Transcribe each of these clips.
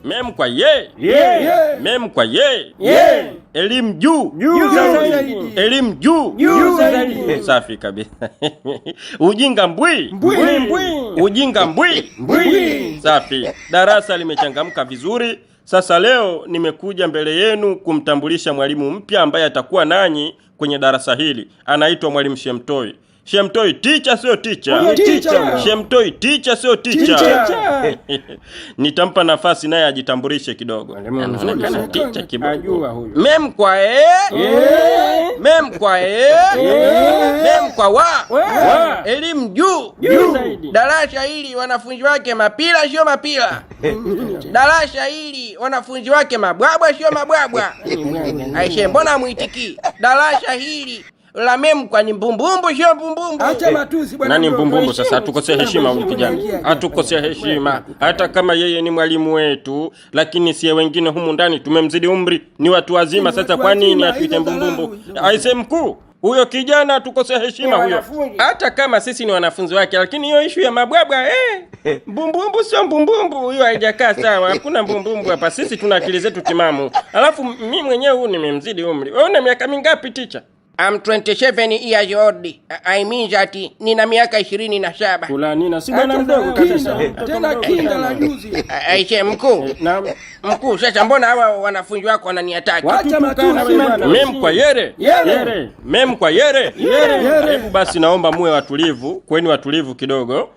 Mem kwa ye. Mem kwa ye. Elimu juu. Elimu juu. Safi kabisa. Ujinga mbwi. Ujinga mbwi. Safi. Darasa limechangamka vizuri. Sasa leo nimekuja mbele yenu kumtambulisha mwalimu mpya ambaye atakuwa nanyi kwenye darasa hili. Anaitwa Mwalimu Shemtoi. Shemtoi teacher sio teacher. Shemtoi teacher sio teacher. Nitampa nafasi naye ajitambulishe kidogo. Anaonekana teacher kidogo. Mem kwa Mem kwa Mem kwa wa. Elimu juu. Darasa hili wanafunzi wake mapila sio mapila. Darasa hili wanafunzi wake mabwabwa sio mabwabwa. Aisha mbona muitiki? Darasa hili la mem kwa ni mbumbumbu sio mbumbumbu. Acha matusi bwana. Nani mbumbumbu sasa? Hatukosea heshima huyu kijana. Hatukosea heshima. Hata kama yeye ni mwalimu wetu, lakini si wengine humu ndani tumemzidi umri, ni watu wazima. Sasa kwa nini atuite mbumbumbu? Aise mkuu, huyo kijana hatukosea heshima huyo. Hata kama sisi ni wanafunzi wake, lakini hiyo issue ya mabwabwa mbumbumbu sio mbumbumbu, hiyo haijakaa sawa. Hakuna mbumbumbu hapa. Sisi tuna akili zetu timamu. Alafu mimi mwenyewe huyu nimemzidi umri. Wewe una miaka mingapi teacher? I'm 27 years old. I mean that nina miaka 27. Kula nina si bwana mdogo kabisa. Tena kinda la juzi. Aisha mkuu. Naam. Mkuu, sasa mbona hawa wanafunzi wako wananiataki? Wacha matusi bwana. Mem kwa yere. Mem kwa yere. Hebu basi naomba muwe watulivu, kweni watulivu kidogo.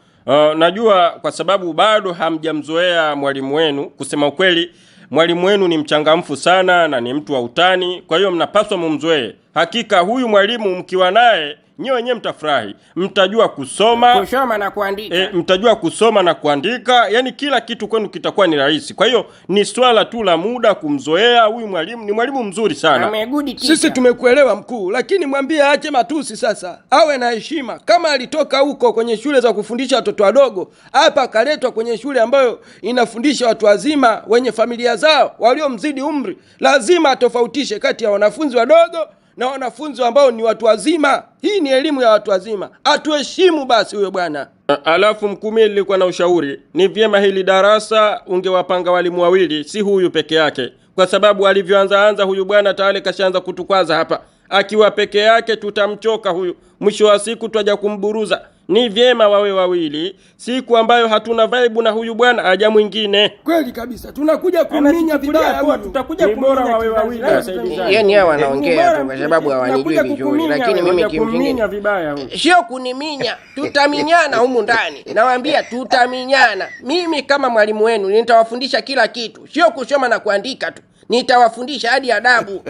Najua kwa sababu bado hamjamzoea mwalimu wenu. Kusema ukweli, mwalimu wenu ni mchangamfu sana na ni mtu wa utani, kwa hiyo mnapaswa mumzoee. Hakika huyu mwalimu mkiwa naye nyewe wenyewe mtafurahi. Mtajua kusoma na kuandika. Mtajua kusoma na kuandika, yani kila kitu kwenu kitakuwa ni rahisi. Kwa hiyo ni swala tu la muda kumzoea. Huyu mwalimu ni mwalimu mzuri sana. Sisi tumekuelewa mkuu, lakini mwambie aache matusi sasa. Awe na heshima. Kama alitoka huko kwenye shule za kufundisha watoto wadogo, hapa akaletwa kwenye shule ambayo inafundisha watu wazima wenye familia zao, waliomzidi umri. Lazima atofautishe kati ya wanafunzi wadogo na wanafunzi ambao ni watu wazima. Hii ni elimu ya watu wazima. Atuheshimu basi huyo bwana. Alafu mkuu, mimi nilikuwa na ushauri. Ni vyema hili darasa ungewapanga walimu wawili, si huyu peke yake. Kwa sababu alivyoanza huyu bwana tayari kashaanza kutukwaza hapa. Akiwa peke yake tutamchoka huyu. Mwisho wa siku tutaja kumburuza. Ni vyema wawe wawili, siku ambayo hatuna vibe na huyu bwana aja mwingine. Kweli kabisa. Tunakuja kuminya vibaya huyu. Tutakuja bora wawe wawili. Yaani hawa wanaongea tu kwa sababu hawanijui vizuri, lakini mimi kimsingi sio kuniminya, tutaminyana humu ndani. Nawaambia tutaminyana. Mimi kama mwalimu wenu nitawafundisha kila kitu, sio kusoma na kuandika tu. Nitawafundisha hadi adabu.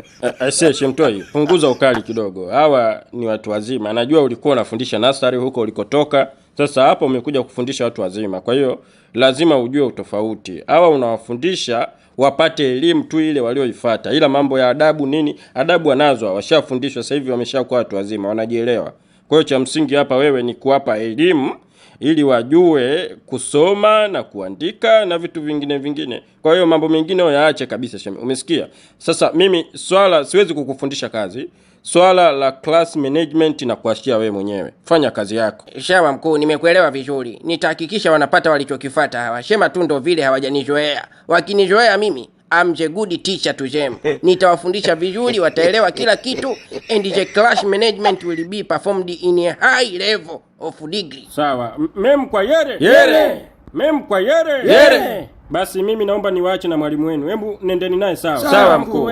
Shemtoi, punguza ukali kidogo. Hawa ni watu wazima. Najua ulikuwa unafundisha nursery huko ulikotoka. Sasa hapo umekuja kufundisha watu wazima. Kwa hiyo lazima ujue utofauti. Hawa unawafundisha wapate elimu tu ile walioifuata. Ila mambo ya adabu nini? Adabu wanazo, washafundishwa sasa hivi, wameshakuwa watu wazima, wanajielewa. Kwa hiyo cha msingi hapa wewe ni kuwapa elimu ili wajue kusoma na kuandika na vitu vingine. Kwa hiyo mambo mengine yaache kabisa sheme. Umesikia? Sasa mimi swala siwezi kukufundisha kazi. Swala la class management na kuachia wewe mwenyewe. Fanya kazi yako. Sawa mkuu, nimekuelewa vizuri. Nitahakikisha wanapata walichokifuata hawa. Shema tu ndo vile hawajanizoea. Wakinizoea mimi, I'm the good teacher to them. Nitawafundisha vizuri, wataelewa kila kitu, and the class management will be performed in a high level of degree. Sawa. Mem kwa yere. Mem kwa yere. Basi mimi naomba niwaache na mwalimu wenu. Hebu nendeni naye sawa. Sawa mkuu.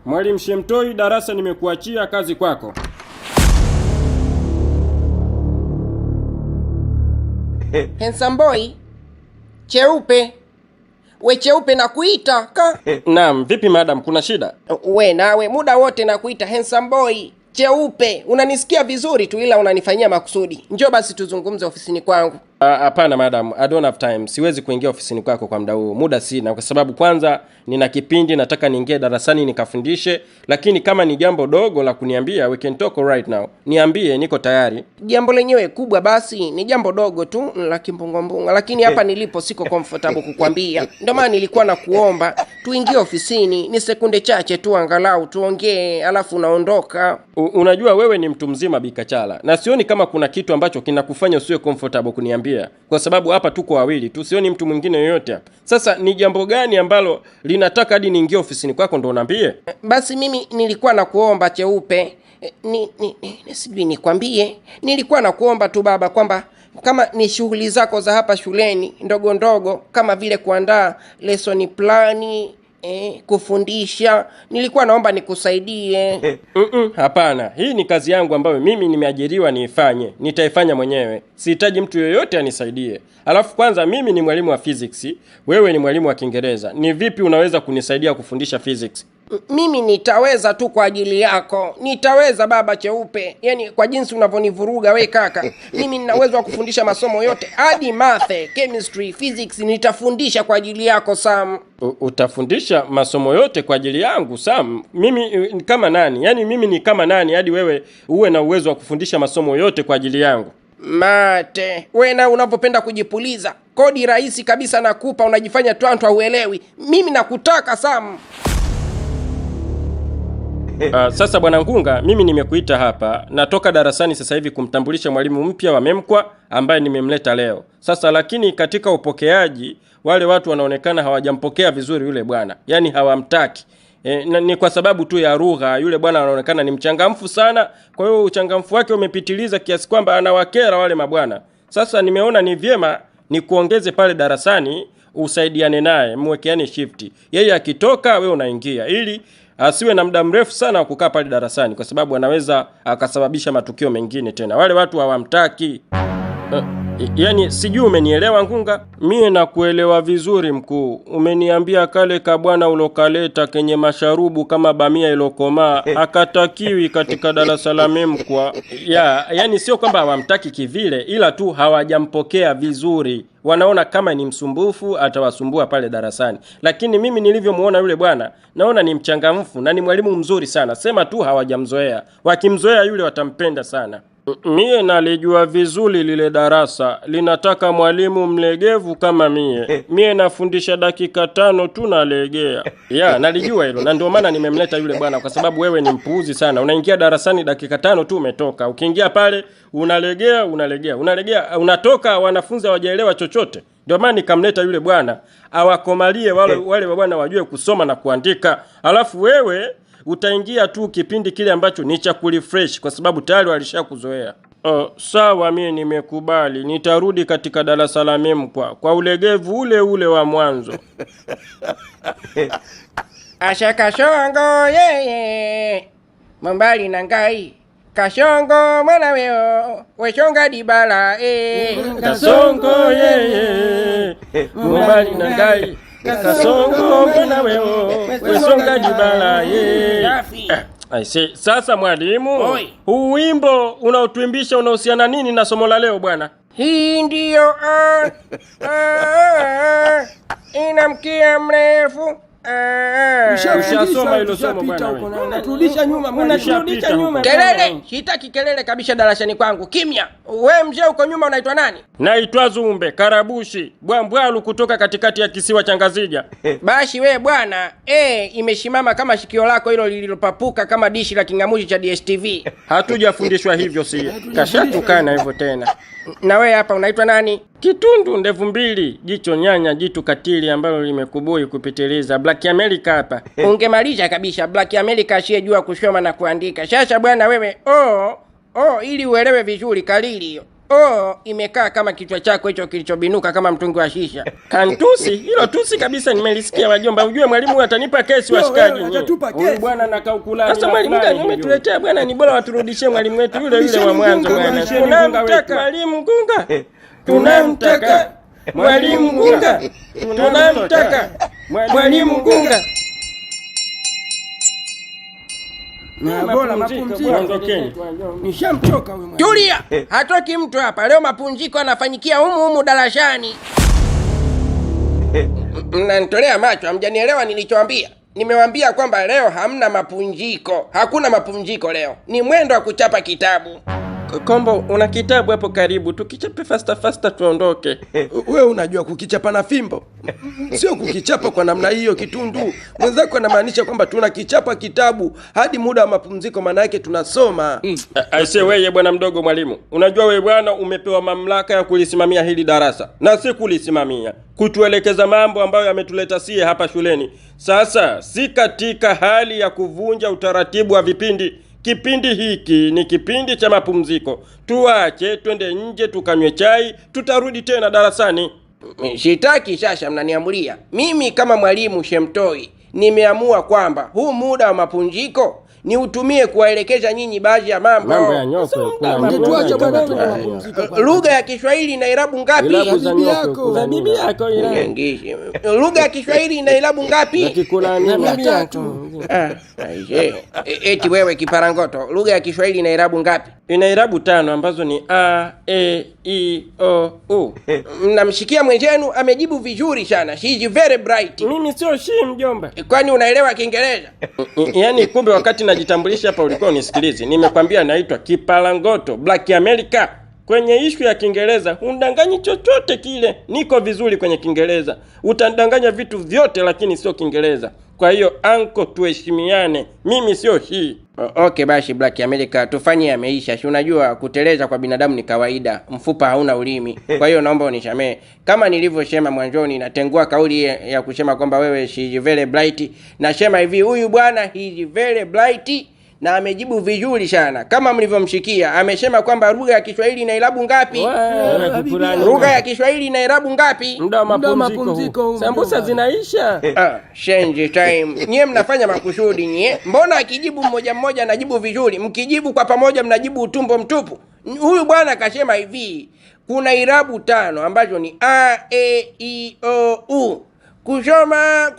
Mwalimu Shemtoi, darasa nimekuachia, kazi kwako. Handsome boy, cheupe. We cheupe na kuita ka. Naam, vipi madam, kuna shida? We nawe muda wote na kuita handsome boy, cheupe. Unanisikia vizuri tu ila unanifanyia makusudi. Njoo basi tuzungumze ofisini kwangu. Hapana madam, I don't have time. Siwezi kuingia ofisini kwako kwa muda huu. Muda sina kwa sababu kwanza nina kipindi nataka niingie darasani nikafundishe, lakini kama ni jambo dogo la kuniambia, we can talk right now. Niambie, niko tayari. Jambo lenyewe kubwa basi ni jambo dogo tu la kimbungambunga, lakini hapa nilipo siko comfortable kukwambia. Ndio maana nilikuwa na kuomba tuingie ofisini, ni sekunde chache tu angalau tuongee, alafu unaondoka. Unajua wewe ni mtu mzima Bikachala, na sioni kama kuna kitu ambacho kinakufanya usiwe comfortable kuniambia, kwa sababu hapa tuko wawili tu, sioni mtu mwingine yoyote hapa. Sasa ni jambo gani ambalo linataka hadi niingie ofisini kwako ndo unaambie? Basi mimi nilikuwa na kuomba Cheupe, sijui nikwambie, nilikuwa na kuomba tu baba kwamba kama ni shughuli zako za hapa shuleni ndogo ndogo, kama vile kuandaa lesson plani, kufundisha, nilikuwa naomba nikusaidie. Hapana, hii ni kazi yangu ambayo mimi nimeajiriwa niifanye, nitaifanya mwenyewe. Sihitaji mtu yoyote anisaidie. Alafu kwanza mimi ni mwalimu wa physics, wewe ni mwalimu wa Kiingereza. Ni vipi unaweza kunisaidia kufundisha physics? Mimi nitaweza tu kwa ajili yako. Nitaweza baba Cheupe. Yaani kwa jinsi unavyonivuruga we kaka. Mimi nina uwezo wa kufundisha masomo yote, hadi math, chemistry, physics nitafundisha kwa ajili yako Sam. Utafundisha masomo yote kwa ajili yangu Sam? Mimi kama nani? Yaani mimi ni kama nani hadi wewe uwe na uwezo wa kufundisha masomo yote kwa ajili yangu? Mate, wewe na unapopenda kujipuliza. Kodi rahisi kabisa nakupa, unajifanya twantwa uelewi. Mimi nakutaka Sam. Sasa bwana Ngunga, mimi nimekuita hapa, natoka darasani sasa hivi kumtambulisha mwalimu mpya wa Memkwa ambaye nimemleta leo. Sasa lakini katika upokeaji wale watu wanaonekana hawajampokea vizuri yule bwana. Yaani hawamtaki. Ni kwa sababu tu ya lugha. Yule bwana anaonekana ni mchangamfu sana, kwa hiyo uchangamfu wake umepitiliza kiasi kwamba anawakera wale mabwana. Sasa nimeona ni vyema ni kuongeze pale darasani, usaidiane naye, mwekeane shift. Yeye akitoka wewe unaingia, ili asiwe na muda mrefu sana wa kukaa pale darasani, kwa sababu anaweza akasababisha matukio mengine tena. Wale watu hawamtaki. Yaani sijui umenielewa Ngunga? Mie nakuelewa vizuri mkuu. Umeniambia kale kabwana ulokaleta kenye masharubu kama bamia ilokomaa hakatakiwi katika darasa la Memkwa. Yaani sio kwamba hawamtaki kivile, ila tu hawajampokea vizuri. Wanaona kama ni msumbufu, atawasumbua pale darasani. Lakini mimi nilivyomuona yule bwana, naona ni mchangamfu na ni mwalimu mzuri sana. Sema tu hawajamzoea. Wakimzoea yule watampenda sana. Mie nalijua vizuri lile darasa linataka mwalimu mlegevu kama mie. Mie nafundisha dakika 5 tu nalegea. Nalijua hilo, na ndio maana nimemleta yule bwana, kwa sababu wewe ni mpuuzi sana. Unaingia darasani dakika 5 tu umetoka. Ukiingia pale unalegea, unatoka wanafunzi hawajaelewa chochote. Ndio maana nikamleta yule bwana awakomalie wale bwana wajue kusoma na kuandika. Alafu wewe utaingia tu kipindi kile ambacho ni cha kurefresh, kwa sababu tayari walishakuzoea. Sawa, mimi nimekubali. Nitarudi katika darasa la Memkwa kwa ulegevu ule wa mwanzo. Ashakashongo yeye Mambali na ngai Kashongo mwana weo Weshonga dibala Kasongo yeye Mambali na ngai Kasongo mwana weo Weshonga dibala Aise, sasa mwalimu, huu wimbo unaotuimbisha unahusiana nini na somo la leo bwana? Hii ndiyo ina mkia mrefu. Ushasoma hilo somo bwana. Unaturudisha nyuma. Kelele, sitaki kelele kabisa darasani kwangu. Kimya. Wewe mzee uko nyuma unaitwa nani? Naitwa Zumbe Karabushi, Bwambwalu kutoka katikati ya kisiwa cha Ngazija. Basi we bwana, imeshimama kama shikio lako hilo lililopapuka kama dishi la kingamushi cha DSTV. Hatujafundishwa hivyo si. Kashatukana hivyo tena. Na wewe hapa unaitwa nani? Kitundu ndevu mbili, jicho nyanya, jitu katili ambalo limekubui kupitiliza. Black America hapa. Ungemaliza kabisa Black America asiyejua kusoma na kuandika. Sasa bwana wewe, ili uelewe vizuri kalili hiyo. Imekaa kama kichwa chako hicho kilichobinuka kama mtungi wa shisha. Kantusi, hilo tusi kabisa nimelisikia wajomba. Ujue mwalimu atanipa kesi washikaji. Huyu bwana nakaukulani. Sasa mwalimu gani umetuletea bwana? Ni bora waturudishie mwalimu wetu yule wa mwanzo bwana. Tunamtaka mwalimu Ngunga. Tunamtaka mwalimu Ngunga. Tunamtaka mwalimu Ngunga. Bora mapumziko. Nishamchoka wewe mwana. Tulia, hatoki mtu hapa. Leo mapumziko yanafanyikia humu darasani. Mnanitolea macho, hamjanielewa nilichowaambia. Nimewaambia kwamba leo hamna mapumziko. Hakuna mapumziko leo. Ni mwendo wa kuchapa kitabu. Kombo, una kitabu hapo karibu, tukichape faster tuondoke. Wewe unajua kukichapa na fimbo? Sio kukichapa kwa namna hiyo Kitundu. Mwenzako anamaanisha kwamba tunakichapa kitabu hadi muda wa mapumziko, maana yake tunasoma. Aise wewe bwana mdogo mwalimu, unajua wewe bwana umepewa mamlaka ya kulisimamia hili darasa na si kulisimamia, kutuelekeza mambo ambayo yametuleta sie hapa shuleni. Sasa si katika hali ya kuvunja utaratibu wa vipindi. Kipindi hiki ni kipindi cha mapumziko. Tuache twende nje tukanywe chai, tutarudi tena darasani. Shitaki shasha mnaniamulia. Mimi kama mwalimu Shemtoi nimeamua kwamba huu muda wa mapumziko ni utumie kuwaelekeza nyinyi baadhi ya mambo ya nyoko. Tuache bwana twende mapumziko. Lugha ya Kiswahili ina irabu ngapi? Za bibi yako Lugha ya Kiswahili ina irabu ngapi? Eti wewe kiparangoto, lugha ya Kiswahili ina irabu ngapi? Ina irabu 5 ambazo ni a, e, i, o, u. Mnamshikia mwenzenu amejibu vizuri sana. She is very bright. Mimi sio mjomba. Kwani unaelewa Kiingereza? Yaani kumbe wakati najitambulisha hapa ulikuwa unisikilize. Nimekwambia naitwa Kipalangoto, Black America. Kwenye ishu ya Kiingereza undanganyi chochote kile. Niko vizuri kwenye Kiingereza. Utandanganya vitu vyote lakini sio Kiingereza. Kwa hiyo anko, tuheshimiane. Mimi sio hii. Okay basi Black America, tufanye yameisha. Si unajua kuteleza kwa binadamu ni kawaida. Mfupa hauna ulimi. Kwa hiyo naomba unisamee. Kama nilivyosema mwanzoni, natengua kauli ya kusema kwamba wewe she is very bright. Nasema hivi, huyu bwana he is very bright na amejibu vizuri sana. Kama mlivyomshikia, amesema kwamba lugha ya Kiswahili ina irabu ngapi? Lugha ya Kiswahili ina irabu ngapi? Muda wa mapumziko. Sambusa zinaisha. Change time. Nyie mnafanya makusudi nyie. Mbona akijibu mmoja anajibu vizuri? Mkijibu kwa pamoja mnajibu utumbo mtupu. Huyu bwana akasema hivi, kuna irabu 5 ambazo ni a, e, i, o, u. Kusoma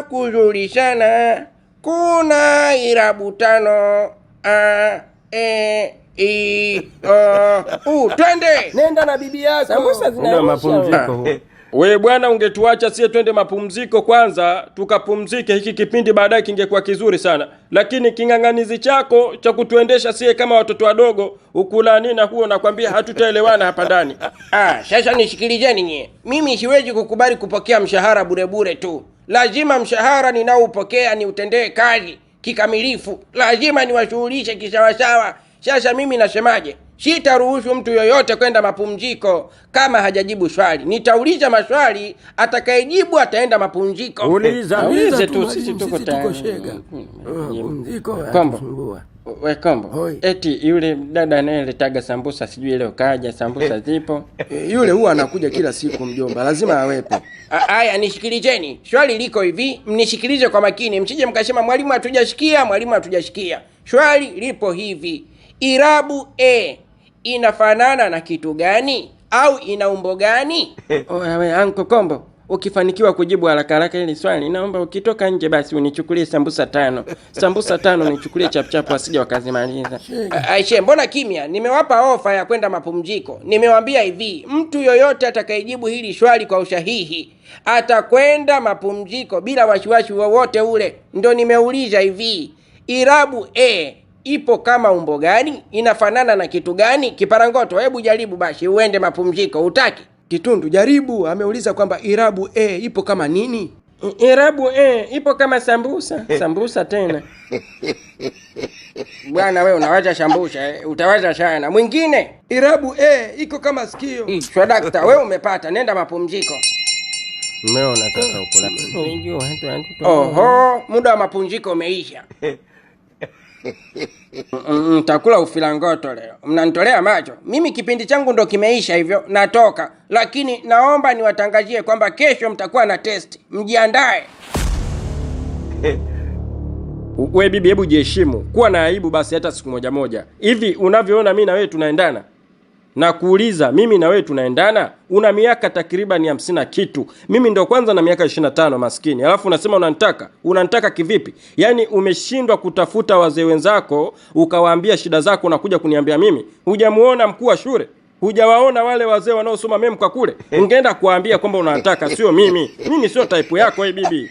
kuzuri sana. Kuna irabu 5 a, e, i, o, u. Twende. Nenda na bibi yako. Sambusa zinaisha. Wewe bwana ungetuacha sie twende mapumziko kwanza, tukapumzike, hiki kipindi baadaye kingekuwa kizuri sana. Lakini king'ang'anizi chako cha kutuendesha sie kama watoto wadogo, ukulani na huo nakwambia hatutaelewana hapa ndani. Sasa nishikilizeni nyie. Mimi siwezi kukubali kupokea mshahara bure tu. Lazima mshahara ninaoupokea ni utendee kazi kikamilifu. Lazima niwashughulishe kisawasawa. Sasa mimi nasemaje? Sitaruhusu mtu yoyote kwenda mapumziko kama hajajibu swali. Nitauliza maswali, atakayejibu ataenda mapumziko. Ulize tu, sisi tuko shega. Kombo. Eti yule dada anayeletaga sambusa sijui leo kaja, sambusa zipo. Yule huwa anakuja kila siku mjomba, lazima awepo. Aya, nishikilizeni. Swali liko hivi, mnishikilize kwa makini. Msije mkasema mwalimu hatujashikia. Swali lipo hivi. Irabu e inafanaana na kitu gani au ina umbo gani? Wewe Anko Kombo, ukifanikiwa kujibu haraka hili swali, naomba ukitoka nje basi unichukulie sambusa 5. Sambusa 5 unichukulie chapchapu asije wakazimaliza. Aisha, mbona kimya? Nimewapa ofa ya kwenda mapumziko. Nimewaambia hivi, mtu yoyote atakayejibu hili swali kwa usahihi atakwenda mapumziko bila wasiwasi wowote ule. Ndio nimeuliza hivi, irabu e ipo kama umbo gani? Inafanana na kitu gani? Kiparangoto, hebu jaribu basi uende mapumziko. Utaki? Kitundu jaribu. Ameuliza kwamba irabu e ipo kama nini? Irabu e ipo kama sambusa. Sambusa tena. Bwana wewe unawaza sambusa, utawaza sana. Mwingine? Irabu e iko kama sikio. Swadakta, wewe umepata. Nenda mapumziko. Umeona sasa ukula. Oho, muda wa mapumziko umeisha. Mtakula ufilangoto leo. Mnanitolea macho. Mimi kipindi changu ndo kimeisha hivyo, natoka. Lakini naomba niwatangazie kwamba kesho mtakuwa na test. Mjiandae. We bibi, hebu jiheshimu. Kuwa na aibu basi hata siku moja. Hivi unavyoona mimi na wewe tunaendana? Na kuuliza mimi na wewe tunaendana? Una miaka takriban 50 kitu. Mimi ndo kwanza na miaka 25 maskini. Alafu unasema unanitaka. Unanitaka kivipi? Yaani umeshindwa kutafuta wazee wenzako, ukawaambia shida zako na kuja kuniambia mimi. Hujamuona mkuu wa shule? Hujawaona wale wazee wanaosoma memka kule? Ungeenda kuambia kwamba unanitaka, sio mimi. Mimi sio type yako bibi.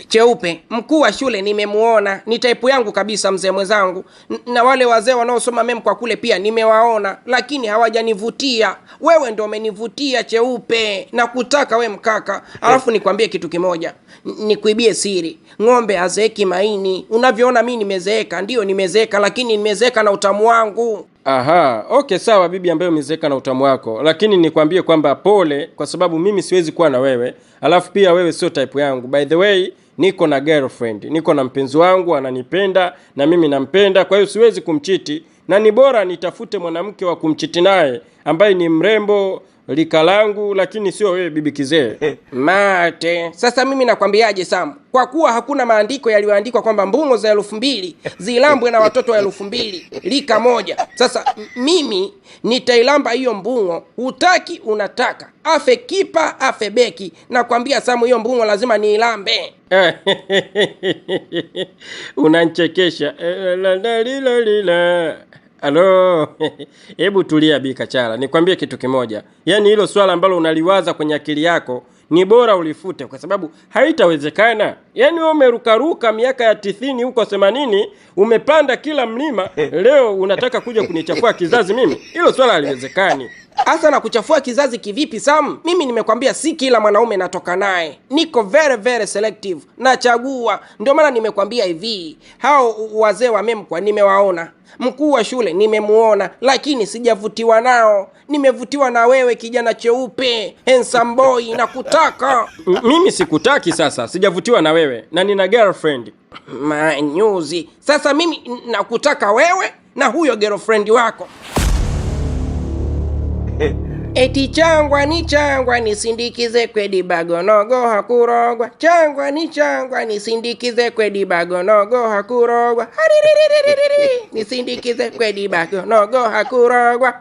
Cheupe, mkuu wa shule nimemuona, ni type yangu kabisa mzee mwenzangu. Na wale wazee wanaosoma mem kwa kule pia nimewaona, lakini hawajanivutia. Wewe ndio umenivutia Cheupe, na kutaka we mkaka. Alafu nikwambie kitu kimoja, nikuibie siri, ng'ombe hazeeki maini. Unavyoona mimi nimezeeka, ndio nimezeeka, lakini nimezeeka na utamu wangu. Aha, okay sawa bibi ambaye umezeeka na utamu wako, lakini nikwambie kwamba pole, kwa sababu mimi siwezi kuwa na wewe. Alafu pia wewe sio type yangu. By the way, niko na girlfriend, niko na mpenzi wangu, ananipenda na mimi nampenda, kwa hiyo siwezi kumchiti, na ni bora nitafute mwanamke wa kumchiti naye ambaye ni mrembo lika langu, lakini sio wewe bibi kizee. Mate, sasa mimi nakwambiaje Sam? Kwa kuwa hakuna maandiko yaliyoandikwa kwamba mbungo za 2000 zilambwe na watoto wa 2000 lika moja. Sasa mimi nitailamba hiyo mbungo, utaki unataka. Afe kipa, afe beki. Nakwambia Sam, hiyo mbungo lazima niilambe. Unanchekesha. Halo, hebu tulia Bi Kachala, nikwambie kitu kimoja. Yaani hilo swala ambalo unaliwaza kwenye akili yako ni bora ulifute, kwa sababu haitawezekana. Yaani wewe umerukaruka miaka ya 90 huko 80, umepanda kila mlima, leo unataka kuja kunichafua kizazi mimi? Hilo swala haliwezekani. Asa na kuchafua kizazi kivipi Sam? Mimi nimekwambia si kila mwanaume natoka naye. Niko very selective. Nachagua. Ndio maana nimekwambia hivi, hao wazee wa memkwa nimewaona. Mkuu wa shule nimemuona, lakini sijavutiwa nao. Nimevutiwa na wewe kijana Cheupe, handsome boy, na kutaka. Mimi sikutaki sasa, sijavutiwa na wewe na nina girlfriend. Manyuzi. Sasa mimi nakutaka wewe na huyo girlfriend wako. Eti changwa nisindikize kwedi bagonogo hakurogwa. Changwa nisindikize kwedi bagonogo hakurogwa. Haririririririri, nisindikize kwedi bagonogo hakurogwa.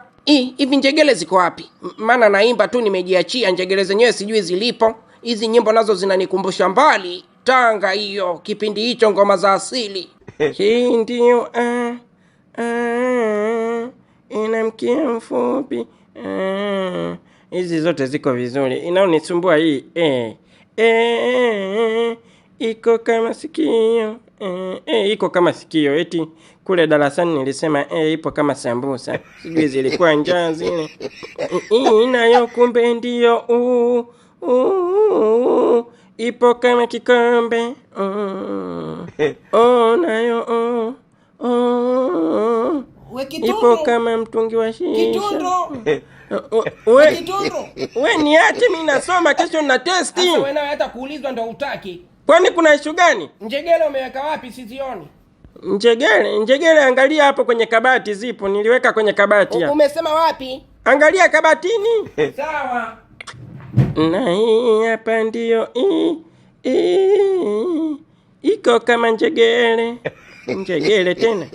Hivi njegele ziko wapi? Maana naimba tu nimejiachia, njegele zenyewe sijui zilipo. Hizi nyimbo nazo zinanikumbusha mbali Tanga hiyo, kipindi hicho ngoma za asili. Hii ndio ina mkia mfupi. Hizi zote ziko vizuri. Inaonisumbua hii iko kama sikio. Iko kama sikio. Eti kule darasani nilisema ipo kama sambusa. Sijui zilikuwa njaa zile. Inayo kumbe ndio ipo kama kikombe. Nayo ipo kama mtungi wa shisha. We niache mimi nasoma, kesho na testi. Sasa wewe nawe hata kuulizwa ndo utaki. Kwani kuna issue gani? Njegele umeweka wapi sizioni? Njegele angalia hapo kwenye kabati zipo, niliweka kwenye kabati hapo. Umesema wapi? Angalia kabatini. Sawa. Na hii hapa ndio iko kama njegele. Njegele tena.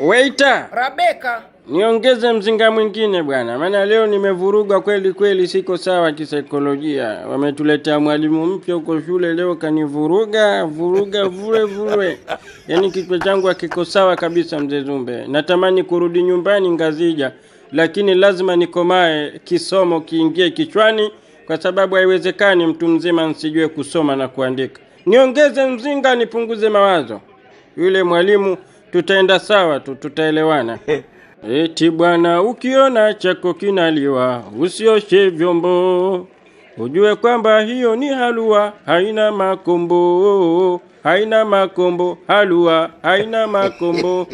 Waiter, Rebecca, niongeze mzinga mwingine bwana, maana leo nimevuruga kweli, siko sawa kisaikolojia. Wametuletea mwalimu mpya huko shule leo, kanivuruga vure. Yaani kichwa changu hakiko sawa kabisa mzee Zumbe. Natamani kurudi nyumbani Ngazija, lakini lazima nikomae, kisomo kiingie kichwani, kwa sababu haiwezekani mtu mzima nsijue kusoma na kuandika. Niongeze mzinga nipunguze mawazo. Yule mwalimu tutaenda sawa tu, tutaelewana. Eti bwana, ukiona chako kinaliwa usioshe vyombo, ujue kwamba hiyo ni halua, haina makombo. Halua haina makombo.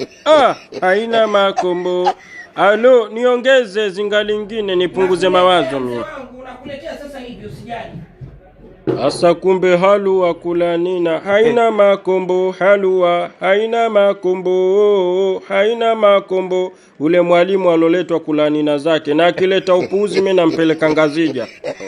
Haina makombo. Alo, niongeze zinga lingine nipunguze mawazo mimi. Unakuletea sasa hivi usijali. Asa kumbe halua kula nina, haina makombo. Halua haina makombo. Ule mwalimu aloletwa kula nina zake, na akileta upuuzi mimi nampeleka Ngazija.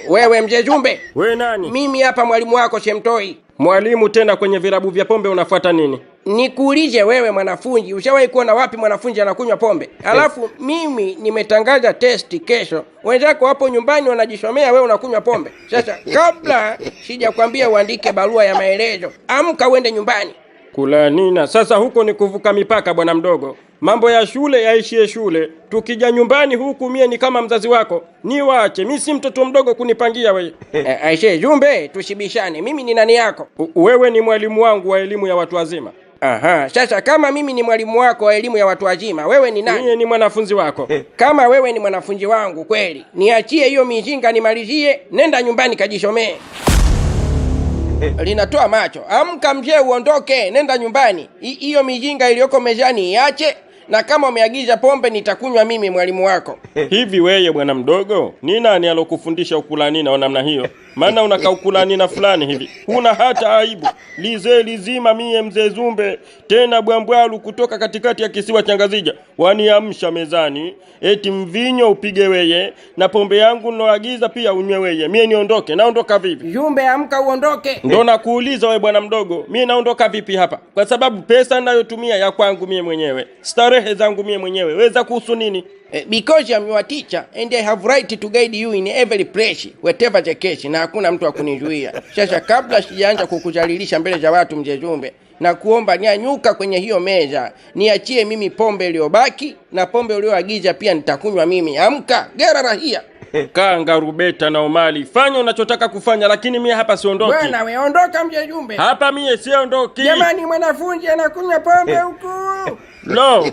Wewe mzee Jumbe. We nani? Mimi hapa mwalimu wako Shemtoi. Mwalimu tena kwenye virabu vya pombe unafuata nini? Nikuulize wewe mwanafunzi, ushawahi kuona wapi mwanafunzi anakunywa pombe? Alafu mimi nimetangaza testi kesho. Wenzako hapo nyumbani wanajishomea, wewe unakunywa pombe. Sasa kabla sijakwambia uandike barua ya maelezo, amka uende nyumbani. Kula nina. Sasa huko ni kuvuka mipaka bwana mdogo. Mambo ya shule yaishie shule. Tukija nyumbani huku mie ni kama mzazi wako. Niwache, mimi si mtoto mdogo kunipangia wewe. Aishe, Jumbe, tushibishane. Mimi ni nani yako? Wewe ni mwalimu wangu wa elimu ya watu wazima. Aha, sasa kama mimi ni mwalimu wako wa elimu ya watu wazima, wewe ni nani? Mie ni mwanafunzi wako. Kama wewe ni mwanafunzi wangu kweli, niachie hiyo mijinga nimalizie, nenda nyumbani kajishomee. Linatoa macho. Amka mzee, uondoke, nenda nyumbani. Hiyo mijinga iliyoko mezani iache, na kama umeagiza pombe nitakunywa mimi mwalimu wako. Hivi wewe bwana mdogo, ni nani alokufundisha ukulanina wa namna hiyo? Maana unakaa ukulanina fulani hivi. Huna hata aibu. Lizima mie mzee Zumbe, tena bwambwalu kutoka katikati ya kisiwa cha Ngazija. Waniamsha mezani, eti mvinyo upige weye, na pombe yangu noagiza pia unywe weye. Mie niondoke, naondoka vipi? Jumbe, amka uondoke. Ndo nakuuliza wewe bwana mdogo, mie naondoka vipi hapa? Kwa sababu pesa ninayotumia ya kwangu mie mwenyewe. Starehe zangu mie mwenyewe. Weza kuhusu nini? Because I'm your teacher and I have right to guide you in every place whatever the case, na hakuna mtu akunizuia. Sasa kabla sijaanza kukujalilisha mbele za watu mzee Zumbe, na kuomba nyanyuka kwenye hiyo meza, niachie mimi pombe iliyobaki, na pombe uliyoagiza pia nitakunywa mimi. Amka, gera rahia. Kanga Rubeta na Omali, fanya unachotaka kufanya, lakini mie hapa siondoki. Bwana we ondoka mzee Zumbe. Hapa mie siondoki. Jamani, mwanafunzi anakunywa pombe huku. No.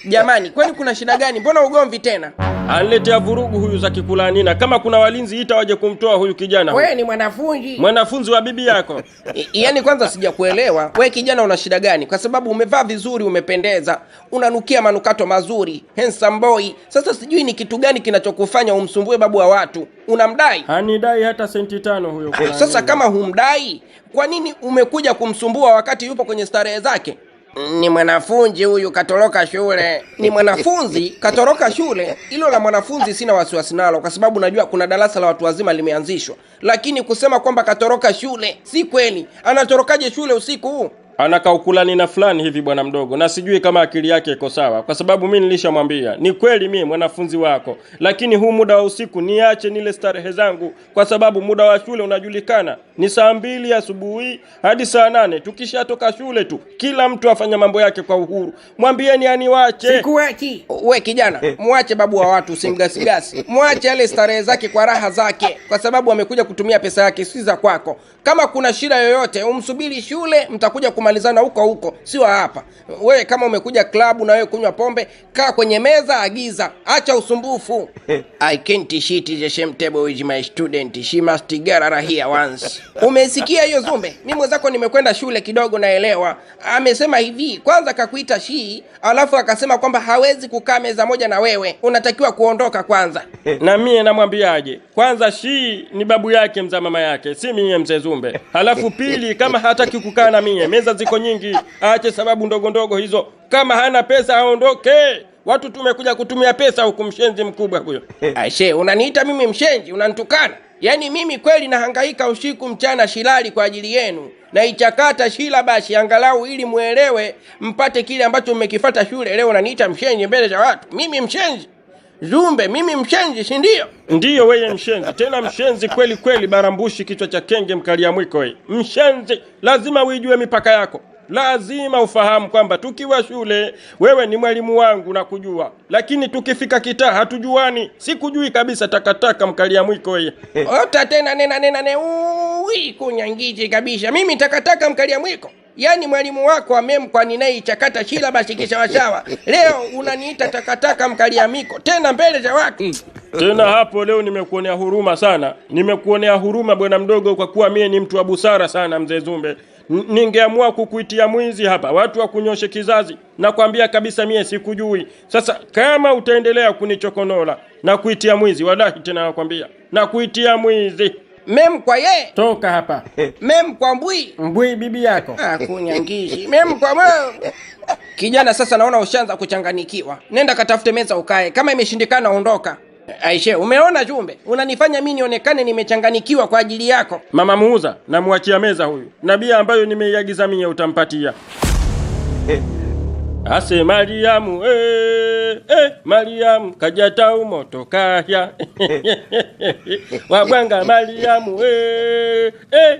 Jamani, kwani kuna shida gani? Mbona ugomvi tena? Aniletea vurugu huyu za kikulanina. Kama kuna walinzi ita waje kumtoa huyu kijana. Wewe ni mwanafunzi. Mwanafunzi wa bibi yako. Yaani kwanza sijakuelewa. Wewe kijana una shida gani? Kwa sababu umevaa vizuri, umependeza, unanukia manukato mazuri, handsome boy. Sasa sijui ni kitu gani kinachokufanya umsumbue babu wa watu. Unamdai? Hanidai hata senti 5 huyo kulanina. Sasa kama humdai, kwa nini umekuja kumsumbua wakati yupo kwenye starehe zake? Ni mwanafunzi huyu katoroka shule. Ni mwanafunzi katoroka shule. Hilo la mwanafunzi sina wasiwasi nalo, kwa sababu najua kuna darasa la watu wazima limeanzishwa. Lakini kusema kwamba katoroka shule si kweli. Anatorokaje shule usiku huu? Anakaukulanina fulani hivi bwana mdogo, na sijui kama akili yake iko sawa, kwa sababu mimi nilishamwambia ni kweli mimi mwanafunzi wako, lakini huu muda wa usiku niache nile starehe zangu, kwa sababu muda wa shule unajulikana ni saa 2 asubuhi hadi saa 8. Tukishatoka shule tu kila mtu afanya mambo yake kwa uhuru. Mwambieni aniwache. Sikuachi. We kijana, muache babu wa watu, usimgasigasi. Muache ale starehe zake kwa raha zake, kwa sababu amekuja kutumia pesa yake, si za kwako. Kama kuna shida yoyote umsubiri shule, mtakuja kumalizana huko, sio hapa. Wewe kama umekuja klabu na wewe kunywa pombe, kaa kwenye meza, agiza, acha usumbufu. I can't shit the same table with my student. She must get out here once. Umesikia hiyo Zumbe? Mimi mwenzako nimekwenda shule kidogo, naelewa. Amesema hivi, kwanza kakuita shi, alafu akasema kwamba hawezi kukaa meza moja na wewe. Unatakiwa kuondoka kwanza. Na mie namwambiaje? Kwanza shi ni babu yake mza mama yake, si mie mzee Zumbe. Halafu pili, kama hataki kukaa na mie, meza ziko nyingi, aache sababu ndogo ndogo hizo. Kama hana pesa aondoke. Watu tumekuja kutumia pesa huku, mshenzi mkubwa huyo. Aishe, unaniita mimi mshenzi? Unanitukana? Yaani mimi kweli nahangaika usiku mchana shilali kwa ajili yenu. Na ichakata shila basi angalau ili muelewe, mpate kile ambacho mmekifuata shule. Leo unaniita mshenzi mbele za watu? Mimi mshenzi? Zumbe, mimi mshenzi, si ndio? Ndiyo wewe mshenzi, tena mshenzi kweli kweli, barambushi kichwa cha kenge, mkalia mwiko wewe. Mshenzi, lazima uijue mipaka yako. Lazima ufahamu kwamba tukiwa shule wewe ni mwalimu wangu na kujua, lakini tukifika kitaa hatujuani. Sikujui kabisa, takataka mkalia mwiko wewe. Ota tena nena kunyangiji kabisa. Mimi takataka mkalia mwiko? Yaani mwalimu wako amemkwa ninai chakata shila basi kishawasawa. Leo unaniita takataka mkalia miko tena mbele za watu. Tena hapo leo nimekuonea huruma sana. Nimekuonea huruma bwana mdogo, kwa kuwa mie ni mtu wa busara sana mzee Zumbe. Ningeamua kukuitia mwizi hapa, watu wa kunyoshe kizazi, na kwambia kabisa mie sikujui. Sasa kama utaendelea kunichokonola na kuitia mwizi, wallahi tena nakwambia na kuitia mwizi. Mem kwa ye. Toka hapa. Mem kwa mbui. Mbui bibi yako. Kunyangishi. Mem kwa mem. Kijana, sasa naona ushaanza kuchanganikiwa. Nenda katafute meza ukae. Kama imeshindikana ondoka. Aishe, umeona Jumbe? Unanifanya mimi nionekane nimechanganikiwa kwa ajili yako. Mama muuza, namwachia meza huyu. Na bia ambayo nimeiagiza mie utampatia. Ase Mariamu, Mariamu, kajata umoto kaya. Wabwanga Mariamu,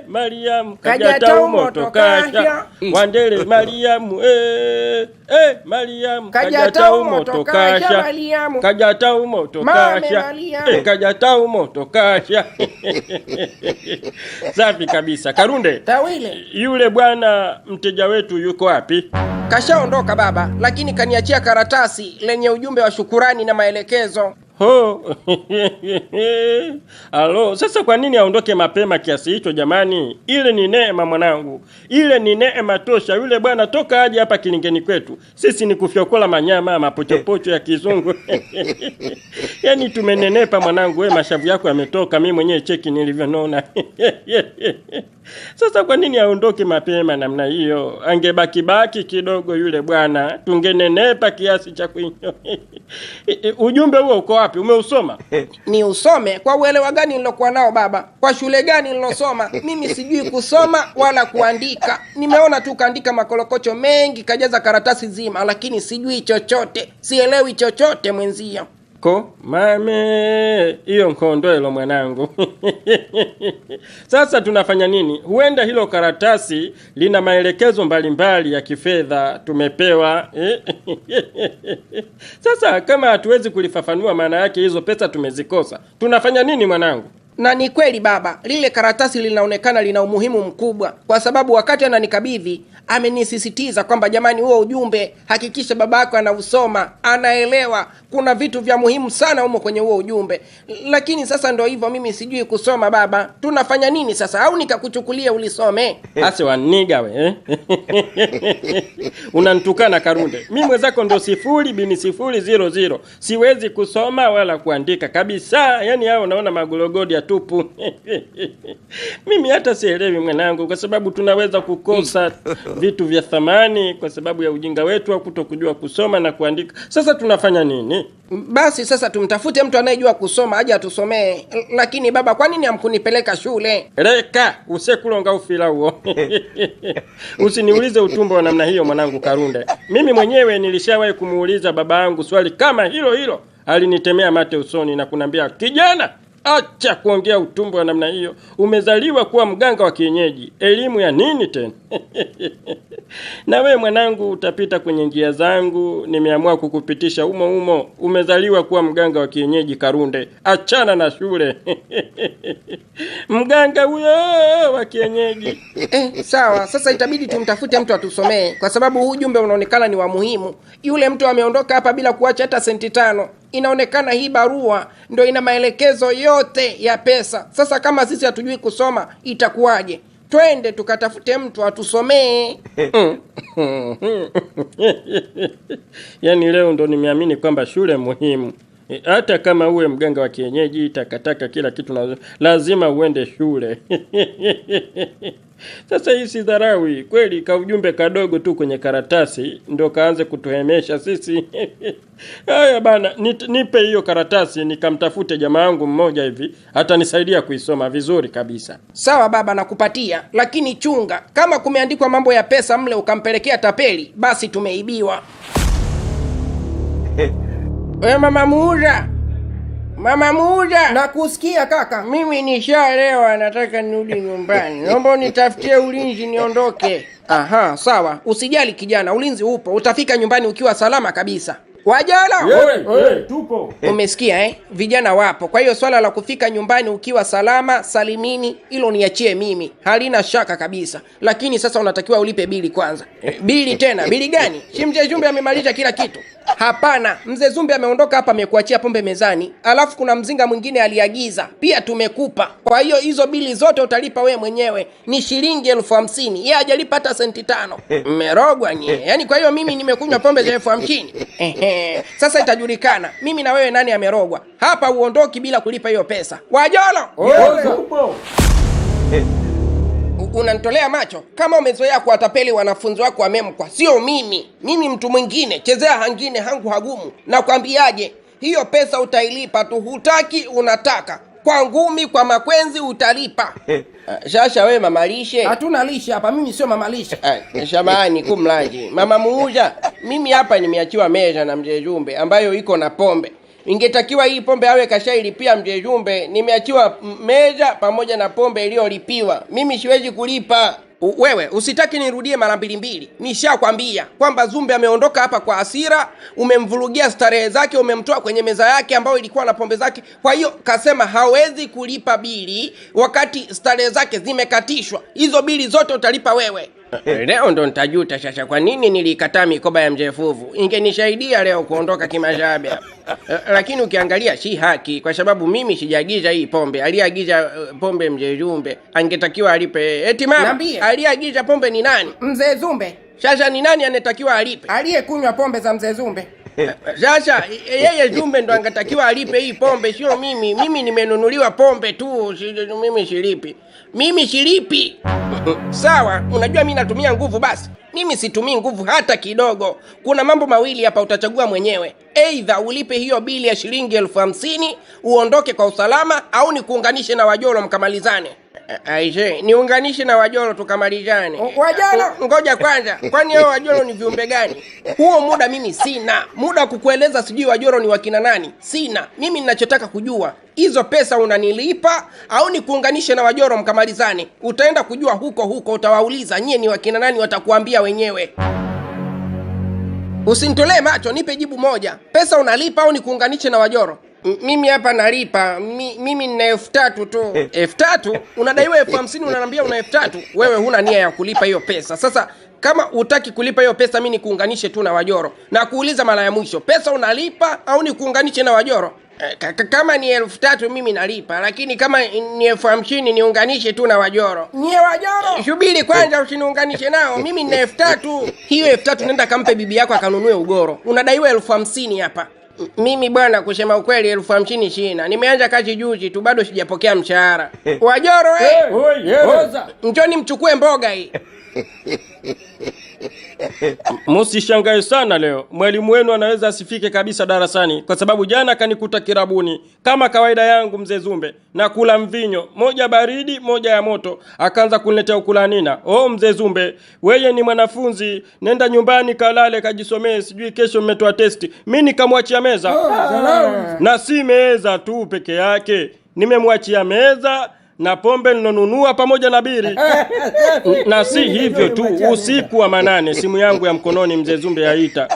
Mariamu, kajata umoto kaya. Wandele Mariamu, Mariamu, kajata umoto kaya. Kajata umoto kaya. Kajata umoto kaya. Safi kabisa. Karunde, Tawile, yule bwana mteja wetu yuko wapi? kashaondoka baba, lakini kaniachia karatasi lenye ujumbe wa shukurani na maelekezo. Ho. Alo, sasa kwa nini aondoke mapema kiasi hicho jamani? Ile ni neema mwanangu. Ile ni neema tosha. Yule bwana toka aje hapa kilingeni kwetu. Sisi ni kufyokola manyama, mapochopocho ya kizungu. Yaani tumenenepa mwanangu, wewe mashavu yako yametoka, mimi mwenyewe cheki nilivyonona. Sasa kwa nini aondoke mapema namna hiyo? Angebaki kidogo yule bwana, tungenenepa kiasi cha kuinyo. Ujumbe huo uko wapi? Umeusoma? Ni usome kwa uelewa gani nilokuwa nao baba? Kwa shule gani nilosoma? Mimi sijui kusoma wala kuandika. Nimeona tu kaandika makolokocho mengi, kajaza karatasi zima, lakini sijui chochote. Sielewi chochote mwenzio. Ko mame, hiyo nkondoelo mwanangu. Sasa tunafanya nini? Huenda hilo karatasi lina maelekezo mbalimbali ya kifedha tumepewa. Sasa kama hatuwezi kulifafanua maana yake hizo pesa tumezikosa, tunafanya nini mwanangu? Na ni kweli baba, lile karatasi linaonekana lina umuhimu mkubwa, kwa sababu wakati ananikabidhi amenisisitiza kwamba jamani, huo ujumbe hakikisha babako anausoma, anaelewa. Kuna vitu vya muhimu sana humo kwenye huo ujumbe. Lakini sasa ndo hivyo, mimi sijui kusoma baba. Tunafanya nini sasa? Au nikakuchukulia ulisome? Ase waniga we. Unanitukana Karunde. Mimi mwenzako ndo 0 siwezi kusoma wala kuandika kabisa. Yaani hao unaona magologodi ya tupu. Mimi hata sielewi mwanangu, kwa sababu tunaweza kukosa vitu vya thamani kwa sababu ya ujinga wetu au kutokujua kusoma na kuandika. Sasa tunafanya nini? Basi sasa tumtafute mtu anayejua kusoma aje atusomee. Lakini baba, kwa nini hamkunipeleka shule? Reka, usekulonga ufila huo. Usiniulize utumbo wa namna hiyo mwanangu Karunde. Mimi mwenyewe nilishawahi kumuuliza baba yangu swali kama hilo. Alinitemea mate usoni na kunambia, kijana, acha kuongea utumbo wa namna hiyo. Umezaliwa kuwa mganga wa kienyeji. Elimu ya nini tena? Na wewe mwanangu utapita kwenye njia zangu, nimeamua kukupitisha umo. Umezaliwa kuwa mganga wa kienyeji Karunde. Achana na shule. Mganga huyo wa kienyeji. Sawa, sasa itabidi tumtafute mtu atusomee, kwa sababu huu ujumbe unaonekana ni wa muhimu. Yule mtu ameondoka hapa bila kuacha hata senti 5. Inaonekana hii barua ndio ina maelekezo yote ya pesa. Sasa kama sisi hatujui kusoma itakuwaje? Twende tukatafute mtu atusomee. Yaani leo ndo nimeamini kwamba shule muhimu. Hata kama uwe mganga wa kienyeji, takataka kila kitu lazima uende shule. Sasa hii si dharawi kweli, ka ujumbe kadogo tu kwenye karatasi ndo kaanze kutuhemesha sisi. Haya bana, nipe hiyo karatasi nikamtafute jamaa wangu mmoja hivi, hata nisaidia kuisoma vizuri kabisa. Sawa baba, nakupatia, lakini chunga, kama kumeandikwa mambo ya pesa mle ukampelekea tapeli, basi tumeibiwa. Mama Muda. Nakusikia kaka. Mimi nishaelewa, nataka nirudi nyumbani. Naomba unitafutie ulinzi niondoke. Aha, sawa. Usijali kijana, ulinzi upo. Utafika nyumbani ukiwa salama kabisa. Wajala! Tupo. Umesikia Vijana wapo. Kwa hiyo swala la kufika nyumbani ukiwa salama salimini, hilo niachie mimi. Halina shaka kabisa. Lakini sasa unatakiwa ulipe bili kwanza. Bili tena? Bili gani? Si Mzee Zumbi amemaliza kila kitu? Hapana, Mzee Zumbi ameondoka hapa, amekuachia pombe mezani. Alafu kuna mzinga mwingine aliagiza, pia tumekupa. Kwa hiyo hizo bili zote utalipa we mwenyewe. Ni shilingi 50,000. Yeye hajalipa hata senti 5. Mmerogwa nyie. Yaani kwa hiyo mimi nimekunywa pombe za 50,000. Sasa itajulikana mimi na wewe nani amerogwa. Hapa uondoki bila kulipa hiyo pesa. Wajolo! Unanitolea macho? Kama umezoea kuwatapeli wanafunzi wako wa memkwa, sio mimi. Mimi mtu mwingine, chezea hangine hangu hagumu. Na kuambiaje, hiyo pesa utailipa tu, hutaki unataka. kwa ngumi, kwa makwenzi utalipa. Sasa we mama lishe. Hatuna lishe hapa, mimi sio mama lishe. Shamani kumlaji. Mama muuza, mimi hapa nimeachiwa meza na mzee Jumbe ambayo iko na pombe. Ingetakiwa hii pombe awe kashailipia mzee Jumbe. Nimeachiwa meza pamoja na pombe iliyolipiwa. Mimi siwezi kulipa. Wewe usitaki nirudie mara mbili. Nishakwambia kwamba Zumbe ameondoka hapa kwa hasira, umemvurugia starehe zake, umemtoa kwenye meza yake ambayo ilikuwa na pombe zake. Kwa hiyo kasema hawezi kulipa bili wakati starehe zake zimekatishwa. Hizo bili zote utalipa wewe. Leo ndo nitajuta sasa kwa nini nilikataa mikoba ya mzee Fuvu. Ingenisaidia leo kuondoka kimashabe. Lakini ukiangalia si haki kwa sababu mimi sijaagiza hii pombe. Aliagiza pombe mzee Jumbe. Angetakiwa alipe. Eti mama, aliagiza pombe ni nani? Mzee Zumbe. Sasa ni nani anatakiwa alipe? Aliyekunywa pombe za mzee Zumbe. Sasa yeye Zumbe ndo angetakiwa alipe hii pombe, sio mimi. Mimi nimenunuliwa pombe tu, mimi shilipi. Sawa, unajua mimi natumia nguvu basi. Mimi situmii nguvu hata kidogo. Kuna mambo mawili hapa utachagua mwenyewe. Either ulipe hiyo bili ya shilingi 50,000 uondoke kwa usalama au nikuunganishe na Wajolo mkamalizane. Aise, niunganishe na Wajolo tukamalizane. Wajolo? Ngoja kwanza. Kwani hao Wajolo ni viumbe gani? Huo muda mimi sina. Muda kukueleza sijui Wajolo ni wakina nani. Sina. Mimi ninachotaka kujua, hizo pesa unanilipa au nikuunganishe na Wajolo mkamalizane? Utaenda kujua huko utawauliza nyie ni wakina nani, watakuambia wenyewe. Usinitolee macho, nipe jibu moja. Pesa unalipa au nikuunganishe na Wajolo? Mimi hapa nalipa. Mimi nina 3,000 tu. 3,000? Unadaiwa 50,000 unaniambia una 3,000? Wewe huna nia ya kulipa hiyo pesa. Sasa kama utaki kulipa hiyo pesa, mimi nikuunganishe tu na Wajolo. Na kuuliza mara ya mwisho, pesa unalipa au nikuunganishe na Wajolo? Kama ni 3,000 mimi nalipa, lakini kama ni 50,000 niunganishe tu na Wajolo. Nye Wajolo? Subiri kwanza usiniunganishe nao. Mimi nina 3,000. Hiyo 3,000 nenda kampe bibi yako akanunue ugoro. Unadaiwa 50,000 hapa. Mimi bwana, kusema ukweli 50,000 sina. Nimeanza kazi juzi tu, bado sijapokea mshahara. Wajolo Oza. njoni mchukue mboga hii. Msishangae sana leo. Mwalimu wenu anaweza asifike kabisa darasani kwa sababu jana kanikuta kirabuni kama kawaida yangu mzee Zumbe na kula mvinyo, moja baridi, moja ya moto. Akaanza kuniletea ukulanina. Mzee Zumbe, wewe ni mwanafunzi, nenda nyumbani kalale kajisomee, sijui kesho mmetoa testi. Mimi nikamwachia meza. Na si meza tu peke yake. Nimemwachia meza na pombe ninonunua pamoja na biri. Na si hivyo tu, usiku wa manane simu yangu ya mkononi mzee Zumbe yaita.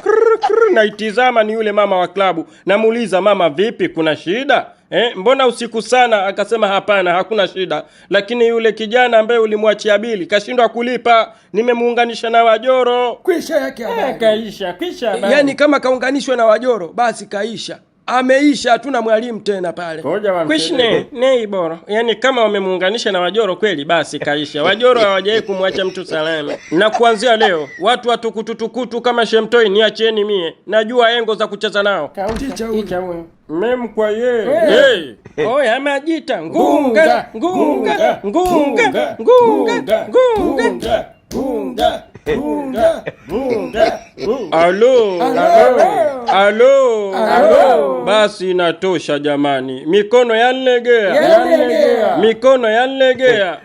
Naitizama ni yule mama wa klabu. Namuuliza, mama vipi, kuna shida? Mbona usiku sana? Akasema hapana, hakuna shida. Lakini yule kijana ambaye ulimwachia bili kashindwa kulipa. Nimemuunganisha na Wajolo. Kwisha yake habari. Kaisha. Yaani kama kaunganishwa na Wajolo basi kaisha. Ameisha, hatuna mwalimu tena pale. Kwishne, nei bora. Yaani kama wamemuunganisha na Wajolo kweli basi kaisha. Wajolo hawajai kumwacha mtu salama. Na kuanzia leo watu watukututukutu kama Shemtoi niacheni mie. Najua engo za kucheza nao. Ticha huyo. Mem kwa ye. Hey. Amejita ngunga. Alo. Basi inatosha jamani. Mikono yanlegea. Mikono yanlegea.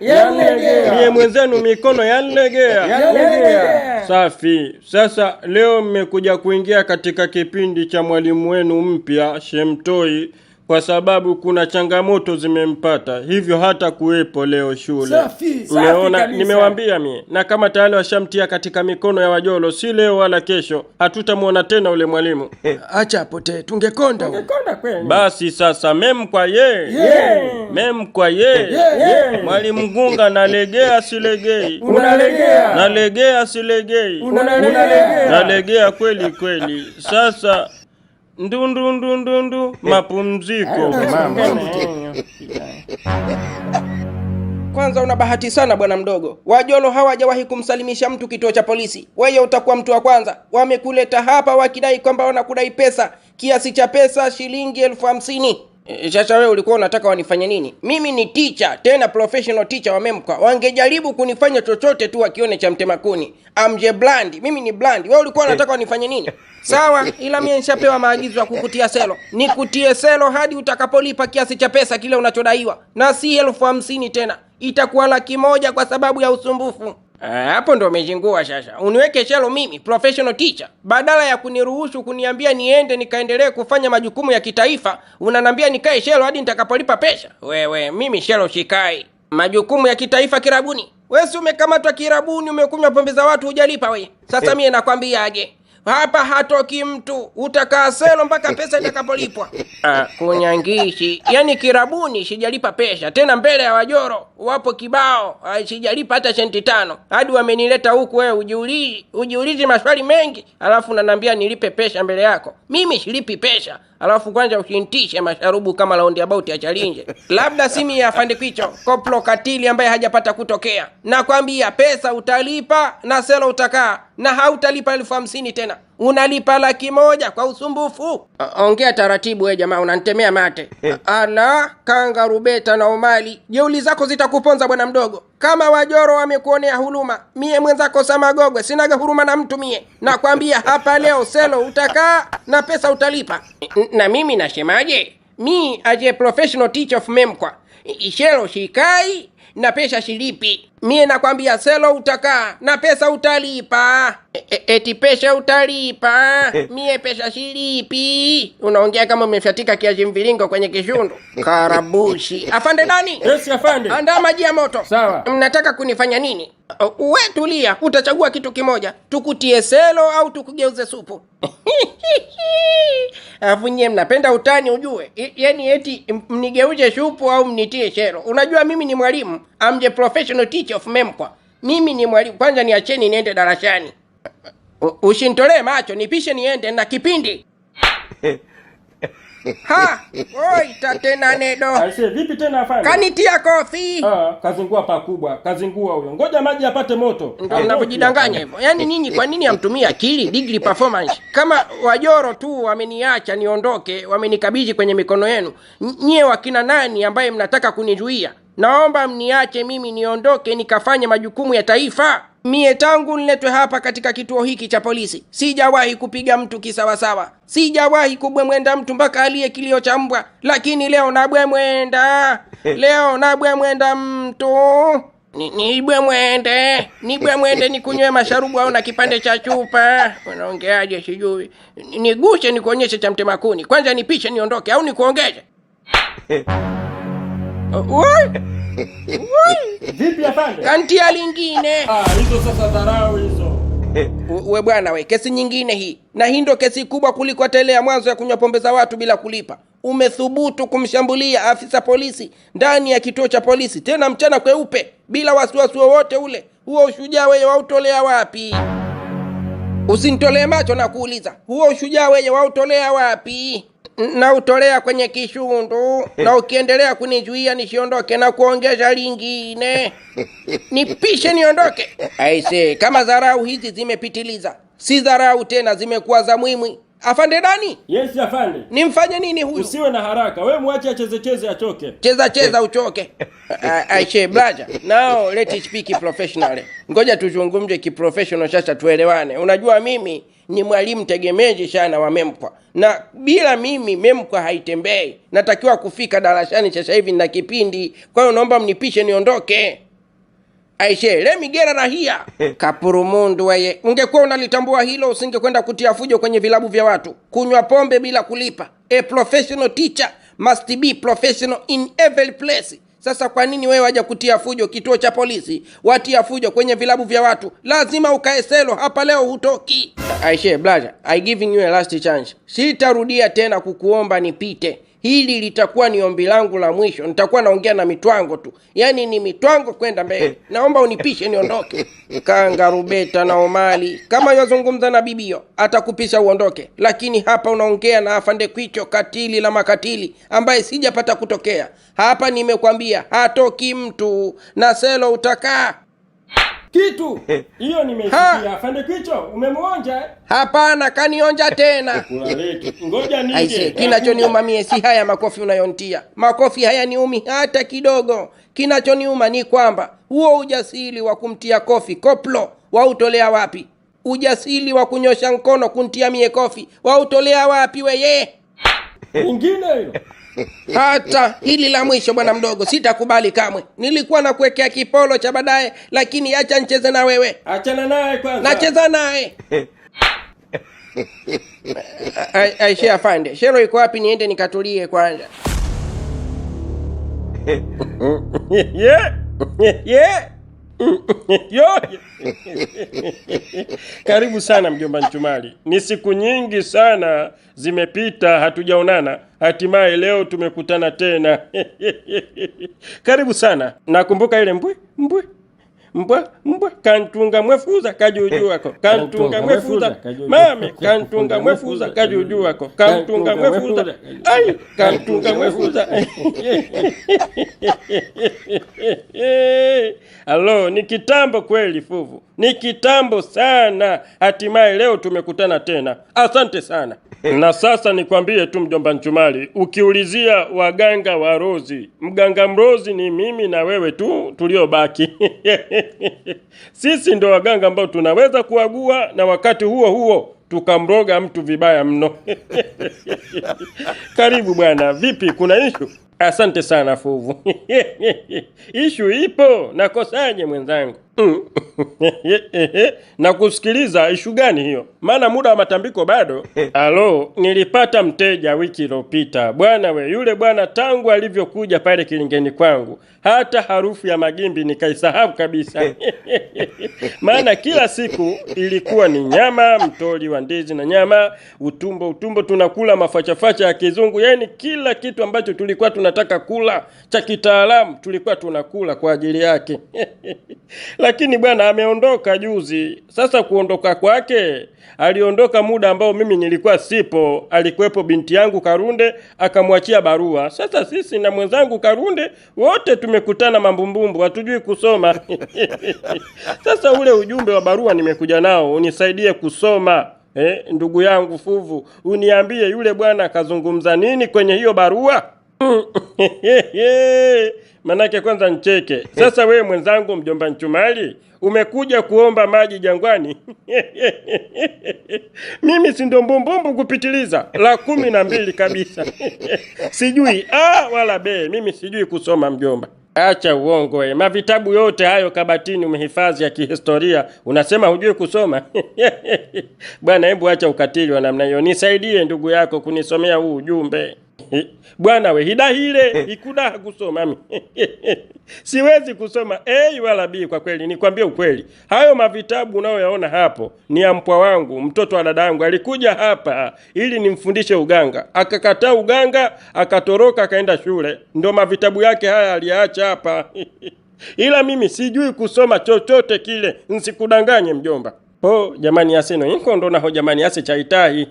Mie mwenzenu mikono yanlegea. Safi. Sasa leo mmekuja kuingia katika kipindi cha mwalimu wenu mpya Shemtoi kwa sababu kuna changamoto zimempata, hivyo hata kuwepo leo shule. Safi. Umeona, nimewaambia mie. Na kama tayari washamtia katika mikono ya Wajolo, si leo wala kesho hatutamuona tena ule mwalimu. Acha apotee, tungekonda kweli. Basi sasa mem kwa ye. Mem kwa ye. Mwalimu Ngunga nalegea silegei. Unalegea. Nalegea silegei. Unalegea. Nalegea kweli. Sasa ndundu mapumziko. Kwanza una bahati sana bwana mdogo. Wajolo hawajawahi kumsalimisha mtu kituo cha polisi. Wewe utakuwa mtu wa kwanza. Wamekuleta hapa wakidai kwamba wanakudai pesa, kiasi cha pesa shilingi 50,000. Sasa wewe ulikuwa unataka wanifanye nini? Mimi ni teacher, tena professional teacher wa MEMKWA. Wangejaribu kunifanya chochote tu wakione cha mtema kuni. Amje blind, mimi ni blind. Wewe ulikuwa unataka wanifanye nini? Sawa, ila mimi nishapewa maagizo ya kukutia selo. Nikutie selo hadi utakapolipa kiasi cha pesa kile unachodaiwa. Na si 50,000 tena. Itakuwa 100,000 kwa sababu ya usumbufu. Hapo ndo umejingua sasa. Uniweke shelo mimi, professional teacher. Badala ya kuniruhusu kuniambia niende nikaendelee kufanya majukumu ya kitaifa, unanambia nikae shelo hadi nitakapolipa pesa. Wewe, mimi shelo shikai. Majukumu ya kitaifa kirabuni. Wewe si umekamatwa kirabuni, umekunywa pombe za watu hujalipa wewe. Sasa mimi nakwambia aje. Hapa hatoki mtu, utakaa selo mpaka pesa itakapolipwa. Kunyangishi, yani kirabuni sijalipa pesa, tena mbele ya wajoro, wapo kibao, sijalipa hata senti 5. Hadi wamenileta huku wewe ujiulizi maswali mengi, alafu unaniambia nilipe pesa mbele yako. Mimi silipi pesa, alafu kwanza usintishe masharubu kama roundabout ya Chalinje. Labda simi ya afande Kwicho, koplo katili ambaye hajapata kutokea. Nakwambia pesa utalipa na selo utakaa, na hautalipa 50,000 tena. Unalipa 100,000 kwa usumbufu. Ongea taratibu wewe jamaa, unanitemea mate. Ala, kangarubeta na umali. Jeuli zako zitakuponza bwana mdogo. Kama wajoro wamekuonea huruma, mie mwenzako Samagogwe sinaga huruma na mtu mie. Nakwambia hapa leo selo utakaa na pesa utalipa. Na mimi nasemaje? Mi aje professional teacher of MEMKWA. Shelo shikai na pesa shilipi. Mie nakwambia selo utakaa na pesa utalipa. Eti pesa utalipa. Mie pesa shilipi. Unaongea kama umefyatika kiazi mviringo kwenye kishundu. Karabushi. Afande nani? Yes, afande. Andaa maji ya moto. Sawa. Mnataka kunifanya nini? Uwe tulia, utachagua kitu kimoja. Tukutie selo au tukugeuze supu. Afu nyie mnapenda utani ujue. Yaani eti mnigeuze supu au mnitie selo. Unajua mimi ni mwalimu. Amje professional teacher of MEMKWA. Mimi ni mwalimu. Kwanza niacheni niende darasani. Usinitolee macho, nipishe niende na kipindi. Ha! Oi, tatena nedo. Aise, vipi tena afande? Kanitia kofi. Kazingua pakubwa. Kazingua huyo. Ngoja maji apate moto. Ndio mnapojidanganya hivyo. Yaani nyinyi kwa nini hamtumii akili, degree performance? Kama wajoro tu wameniacha niondoke, wamenikabidhi kwenye mikono yenu. Nyie wakina nani ambaye mnataka kunizuia? Naomba mniache mimi niondoke nikafanye majukumu ya taifa. Mie tangu niletwe hapa katika kituo hiki cha polisi, sijawahi kupiga mtu kisawasawa. Sijawahi kubwemwenda mtu mpaka aliye kilio cha mbwa. Lakini leo nabwemwenda. Leo nabwemwenda mtu. Nibwemwende nikunywe masharubu au na kipande cha chupa. Unaongeaje sijui. Nigushe nikuonyeshe cha mtema kuni. Kwanza nipishe niondoke au nikuongeze. Vipi afande? Kantia lingine. Hizo sasa dharau hizo. We bwana we, kesi nyingine hii. Na hii ndo kesi kubwa kuliko hata ile ya mwanzo ya kunywa pombe za watu bila kulipa. Umethubutu kumshambulia afisa polisi ndani ya kituo cha polisi, tena mchana kweupe bila wasiwasi wowote ule. Huo ushujaa wewe wautolea wapi? Usinitolee macho na kuuliza. Huo ushujaa wewe wautolea wapi? Na utolea kwenye kishundu. Na ukiendelea kunizuia nisiondoke na kuongeza lingine. Nipishe niondoke. Aise, kama dharau hizi zimepitiliza. Si dharau tena, zimekuwa za mwimwi. Afande nani? Yes afande. Nimfanye nini huyu? Usiwe na haraka. Wewe muache acheze achoke. Cheza uchoke. Aishe brother. Now let it speak professionally. Ngoja tuzungumze kiprofessional sasa tuelewane. Unajua mimi ni mwalimu tegemezi sana wa MEMKWA. Na bila mimi MEMKWA haitembei. Natakiwa kufika darasani sasa hivi na kipindi. Kwa hiyo naomba mnipishe niondoke. Aishe, let me get out here. Kapurumundu weye. Ungekuwa unalitambua hilo usingekwenda kutia fujo kwenye vilabu vya watu. Kunywa pombe bila kulipa. A professional teacher must be professional in every place. Sasa kwa nini wewe waje kutia fujo kituo cha polisi? Watia fujo kwenye vilabu vya watu. Lazima ukae selo, hapa leo hutoki. Aishe, brother, I giving you a last chance. Sitarudia tena kukuomba nipite. Hili litakuwa ni ombi langu la mwisho. Nitakuwa naongea na mitwango tu. Yaani ni mitwango kwenda mbele. Naomba unipishe niondoke. Kangarubeta na omali. Kama yozungumza na bibio, atakupisha uondoke. Lakini hapa unaongea na afande Kwicho, katili la makatili, ambaye sijapata kutokea. Hapa nimekwambia hatoki mtu na selo utakaa. Kitu. Hiyo nimeisikia. Afande Kicho, umemuonja? Hapana, kanionja tena. Kula letu. Ngoja Aise, nije. kinachoniuma mie si haya makofi unayontia. Makofi haya niumi hata kidogo. Kinachoniuma ni kwamba huo ujasiri wa kumtia kofi koplo wautolea wapi? Ujasiri wa kunyosha mkono kuntia mie kofi wautolea wapi weye? Ingine hilo. Hata hili la mwisho bwana mdogo sitakubali kamwe. Nilikuwa na kuwekea kipolo cha baadaye, lakini acha nicheze na wewe. Achana naye kwanza. Nacheza naye. Aishe afande, shero iko wapi niende nikatulie kwanza? Yeah. Yeah. Yo. Karibu sana mjomba Nchumali. Ni siku nyingi sana zimepita hatujaonana. Hatimaye leo tumekutana tena. Karibu sana. Nakumbuka ile mbwa kantunga mwefuza kajuju wako. Kantunga mwefuza. Mame kantunga mwefuza kajuju wako. Kantunga mwefuza. Ai kantunga mwefuza. Alo, ni kitambo kweli fuvu. Ni kitambo sana. Hatimaye leo tumekutana tena. Asante sana. Na sasa nikwambie tu mjomba Nchumali, ukiulizia waganga wa Rozi, mganga Mrozi ni mimi na wewe tu tuliobaki. Sisi ndo waganga ambao tunaweza kuagua na wakati huo huo tukamroga mtu vibaya mno. Karibu bwana, vipi kuna issue? Asante sana fuvu. Issue ipo, nakosaje mwenzangu? Na kusikiliza issue gani hiyo? Maana muda wa matambiko bado. Alo, nilipata mteja wiki iliyopita. Bwana we, yule bwana tangu alivyokuja pale kilingeni kwangu, hata harufu ya magimbi nikaisahau kabisa. Maana kila siku ilikuwa ni nyama, mtoli wa ndizi na nyama, utumbo tunakula mafachafacha ya kizungu, yani kila kitu ambacho tulikuwa tunataka kula cha kitaalamu tulikuwa tunakula kwa ajili yake. Lakini bwana ameondoka juzi. Sasa kuondoka kwake, aliondoka muda ambao mimi nilikuwa sipo. Alikuwepo binti yangu Karunde, akamwachia barua. Sasa sisi na mwenzangu Karunde wote tumekutana mambumbumbu, hatujui kusoma. Sasa ule ujumbe wa barua nimekuja nao, unisaidie kusoma. Ndugu yangu fuvu, uniambie yule bwana kazungumza nini kwenye hiyo barua? Manake kwanza ncheke. Sasa wewe mwenzangu mjomba Nchumali, umekuja kuomba maji jangwani? Mimi si ndo mbumbumbu kupitiliza la 12 kabisa. Sijui A wala B, mimi sijui kusoma mjomba. Acha uongo we. Mavitabu yote hayo kabatini umehifadhi ya kihistoria, unasema hujui kusoma? Bwana hebu acha ukatili wa namna hiyo. Nisaidie ndugu yako kunisomea huu ujumbe. Bwana we, hidahile ikuda kusoma mimi. Siwezi kusoma A wala B kwa kweli, nikwambie ukweli. Hayo mavitabu unayoyaona hapo ni ya mpwa wangu, mtoto wa dadangu. Alikuja hapa ili nimfundishe uganga. Akakataa uganga, akatoroka akaenda shule. Ndio mavitabu yake haya aliacha hapa. Ila mimi sijui kusoma chochote kile, nsikudanganye mjomba. Jamani aseno inko ndo naho jamani ase chaitai.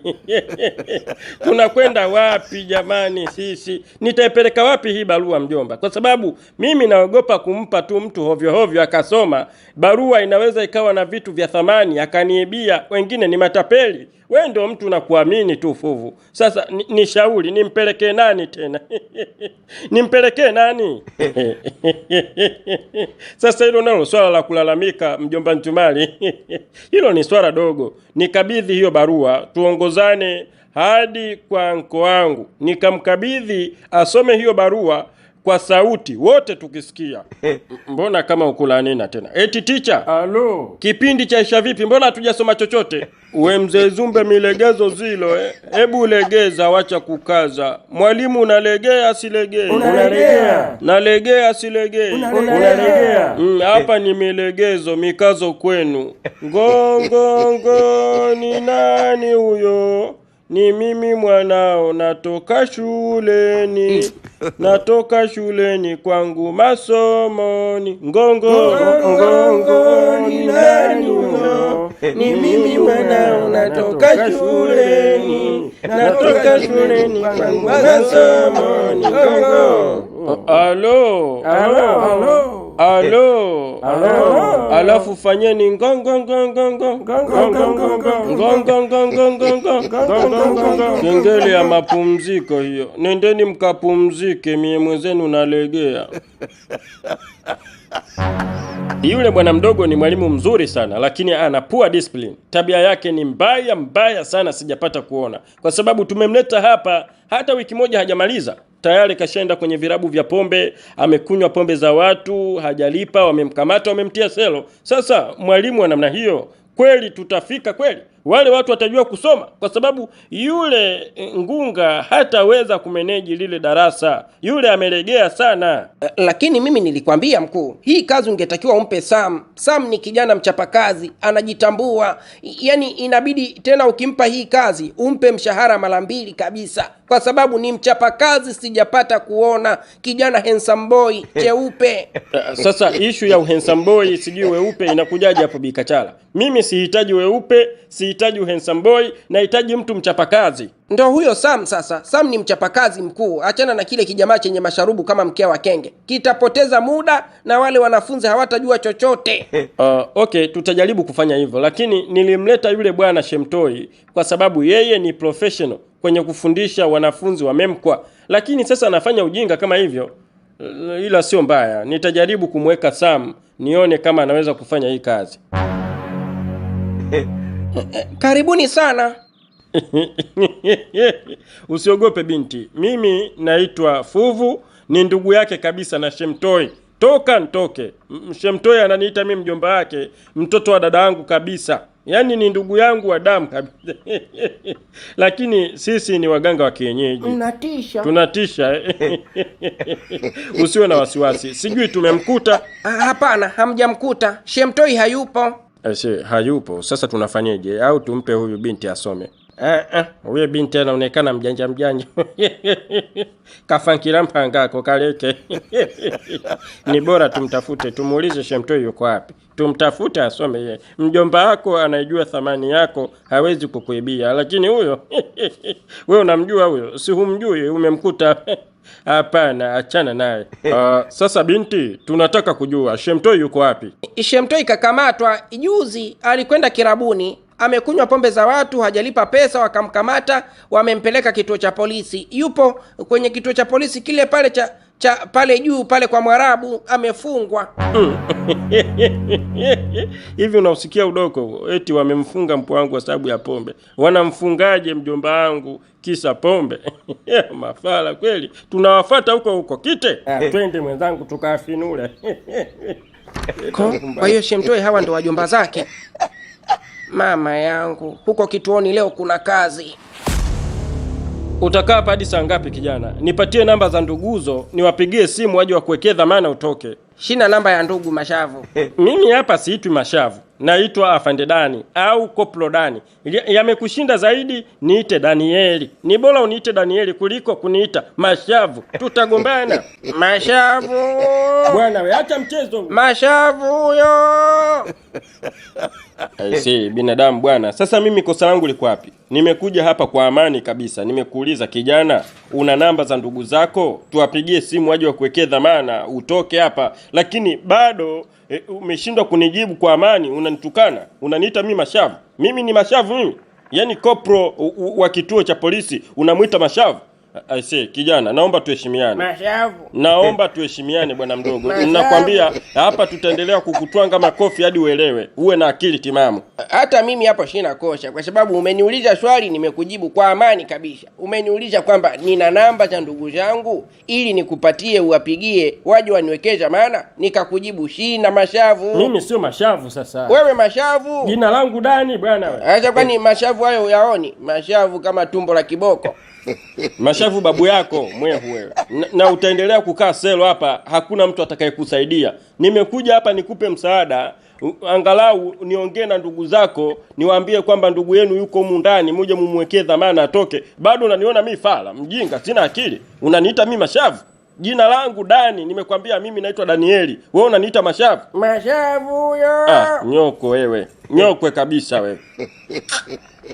Tunakwenda wapi jamani sisi? Nitaipeleka wapi hii barua mjomba? Kwa sababu mimi naogopa kumpa tu mtu hovyo hovyo akasoma. Barua inaweza ikawa na vitu vya thamani akaniibia, wengine ni matapeli. Wewe ndio mtu nakuamini tu fuvu. Sasa nishauri nimpelekee nani tena? Nimpelekee nani? Sasa hilo nalo swala la kulalamika mjomba Nchumali. Hilo ni swala dogo. Nikabidhi hiyo barua, tuongozane hadi kwa anko wangu. Nikamkabidhi asome hiyo barua kwa sauti wote tukisikia. Mbona kama ukulanina tena? Eti teacher, Alo. Kipindi chaisha vipi? Mbona hatujasoma chochote? We mzee Zumbe milegezo zilo Hebu legeza, wacha kukaza. Mwalimu unalegea asilegee? Unalegea. Nalegea asilegee? Unalegea. Hapa ni milegezo mikazo kwenu. Ngongo ni nani huyo? Ni mimi mwanao, natoka shuleni kwangu masomoni. Ngongo ni nani huyo? Ni mimi mwanao, natoka shuleni kwangu masomoni. Ngongo. Alo. alafu fanyeni kengele ya mapumziko hiyo. Nendeni mkapumzike, mie mwenzenu nalegea. Yule bwana mdogo ni mwalimu mzuri sana, lakini ana poor discipline. Tabia yake ni mbaya sana, sijapata kuona. Kwa sababu tumemleta hapa, hata wiki moja hajamaliza, tayari kashaenda kwenye virabu vya pombe, amekunywa pombe za watu, hajalipa, wamemkamata, wamemtia selo. Sasa mwalimu wa namna hiyo, kweli tutafika kweli? Wale watu watajua kusoma? Kwa sababu yule Ngunga hataweza kumeneji lile darasa. Yule amelegea sana. Lakini mimi nilikwambia mkuu, hii kazi ungetakiwa umpe Sam. Sam ni kijana mchapakazi, anajitambua. Yaani inabidi tena ukimpa hii kazi umpe mshahara mara 2 kabisa, kwa sababu ni mchapakazi. Sijapata kuona kijana handsome boy cheupe. Sasa issue ya handsome boy sijui weupe inakujaje hapo Bikachala? Mimi sihitaji weupe, sihitaji handsome boy, nahitaji mtu mchapakazi. Ndio huyo Sam. Sasa Sam ni mchapakazi mkuu. Achana na kile kijamaa chenye masharubu kama mkia wa kenge, kitapoteza muda na wale wanafunzi hawatajua chochote. Okay, tutajaribu kufanya hivyo, lakini nilimleta yule bwana Shemtoi kwa sababu yeye ni professional kwenye kufundisha wanafunzi wa Memkwa, lakini sasa anafanya ujinga kama hivyo. Ila sio mbaya, nitajaribu kumweka Sam nione kama anaweza kufanya hii kazi. Karibuni sana. Usiogope binti, mimi naitwa Fuvu, ni ndugu yake kabisa na Shemtoi. Toka ntoke. Shemtoi ananiita mimi mjomba wake, mtoto wa dada yangu kabisa. Yaani ni ndugu yangu wa damu kabisa. Lakini sisi ni waganga wa kienyeji. Tunatisha. Usiwe na wasiwasi. Sijui tumemkuta. Hapana, hamjamkuta. Shemtoi hayupo. Hayupo. Sasa tunafanyeje? Au tumpe huyu binti asome? Huyu binti anaonekana mjanja. Kafankira mpangako kaleke. Ni bora tumtafute, tumuulize Shemtoi yuko wapi. Tumtafute asome yeye. Mjomba wako anajua thamani yako, hawezi kukuibia. Lakini huyo wewe unamjua huyo? Si humjui, umemkuta. Hapana, achana naye. Sasa binti, tunataka kujua Shemtoi yuko wapi? Shemtoi kakamatwa juzi, alikwenda kirabuni, amekunywa pombe za watu, hajalipa pesa, wakamkamata, wamempeleka kituo cha polisi. Yupo kwenye kituo cha polisi kile pale cha pale juu pale kwa Mwarabu, amefungwa. Hivi unausikia udoko? Eti wamemfunga mpwa wangu kwa sababu ya pombe. Wanamfungaje mjomba wangu kisa pombe? Mafala kweli. Tunawafuata huko kite. Twende mwenzangu tukafinule. Kwa hiyo Shemtoi hawa ndo wajomba zake. Mama yangu, huko kituoni leo kuna kazi. Utakaa hapa hadi saa ngapi kijana? Nipatie namba za nduguzo, niwapigie simu waje wakuwekee dhamana utoke. Shina namba ya ndugu Mashavu. Mimi hapa siitwi Mashavu, naitwa Afande Dani au Koplo Dani. Yamekushinda zaidi niite Danieli. Ni bora uniite Danieli kuliko kuniita Mashavu. Tutagombana. Mashavu. Bwana we acha mchezo. Mashavu yo. Si binadamu bwana. Sasa mimi kosa langu liko wapi? Nimekuja hapa kwa amani kabisa. Nimekuuliza kijana, una namba za ndugu zako? Tuwapigie simu waje wakuwekee dhamana utoke hapa. Lakini bado umeshindwa kunijibu kwa amani, unanitukana. Unaniita mimi Mashavu. Mimi ni Mashavu mimi? Yaani kopro wa kituo cha polisi unamuita Mashavu? Aise kijana, naomba tuheshimiane. Mashavu. Naomba tuheshimiane bwana mdogo. Ninakwambia hapa tutaendelea kukutwanga makofi hadi uelewe. Uwe na akili timamu. Hata mimi hapo sina kosa kwa sababu umeniuliza swali nimekujibu kwa amani kabisa. Umeniuliza kwamba nina namba za ndugu zangu ili nikupatie uwapigie waje waniwekeza maana nikakujibu sina Mashavu. Mimi sio Mashavu sasa. Wewe Mashavu. Jina langu Dani bwana wewe. Acha kwani Mashavu hayo uyaoni? Mashavu kama tumbo la kiboko. Mashavu babu yako mwehu wewe. Na utaendelea kukaa selo hapa, hakuna mtu atakayekusaidia. Nimekuja hapa nikupe msaada, angalau niongee na ndugu zako, niwaambie kwamba ndugu yenu yuko humu ndani, muje mumwekee dhamana atoke. Bado unaniona mimi fala, mjinga, sina akili. Unaniita mimi Mashavu? Jina langu Dani, nimekwambia mimi naitwa Danieli. Wewe unaniita Mashavu? Mashavu yo. Nyoko wewe. Nyokwe kabisa wewe.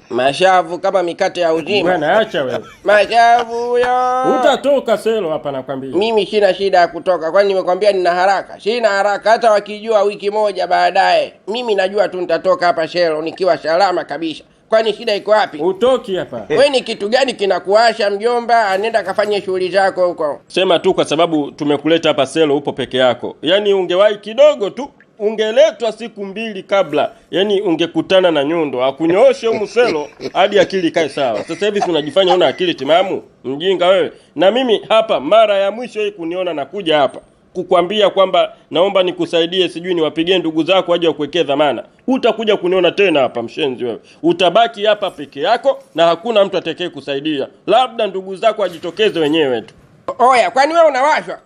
Mashavu kama mikate ya uzima. Bwana acha wewe. Mashavu yo. Utatoka selo hapa nakwambia. Mimi sina shida ya kutoka, kwani nimekwambia nina haraka. Sina haraka, hata wakijua wiki moja baadaye. Mimi najua tu nitatoka hapa selo nikiwa salama kabisa. Kwani shida iko wapi? Utoki hapa. Wewe ni kitu gani kinakuasha mjomba? Anenda kafanye shughuli zako huko. Sema tu kwa sababu tumekuleta hapa selo upo peke yako. Yaani ungewahi kidogo tu, ungeletwa siku 2 kabla. Yaani ungekutana na nyundo, akunyooshe humu selo hadi akili kae sawa. Sasa hivi unajifanya una akili timamu, mjinga wewe. Na mimi hapa mara ya mwisho hii kuniona nakuja hapa kukwambia kwamba naomba nikusaidie, sijui niwapigie ndugu zako waje wakuwekee dhamana. Utakuja kuniona tena hapa mshenzi wewe. Utabaki hapa peke yako na hakuna mtu atakaye kusaidia. Labda ndugu zako wajitokeze wenyewe tu. Oya, kwani wewe unawashwa?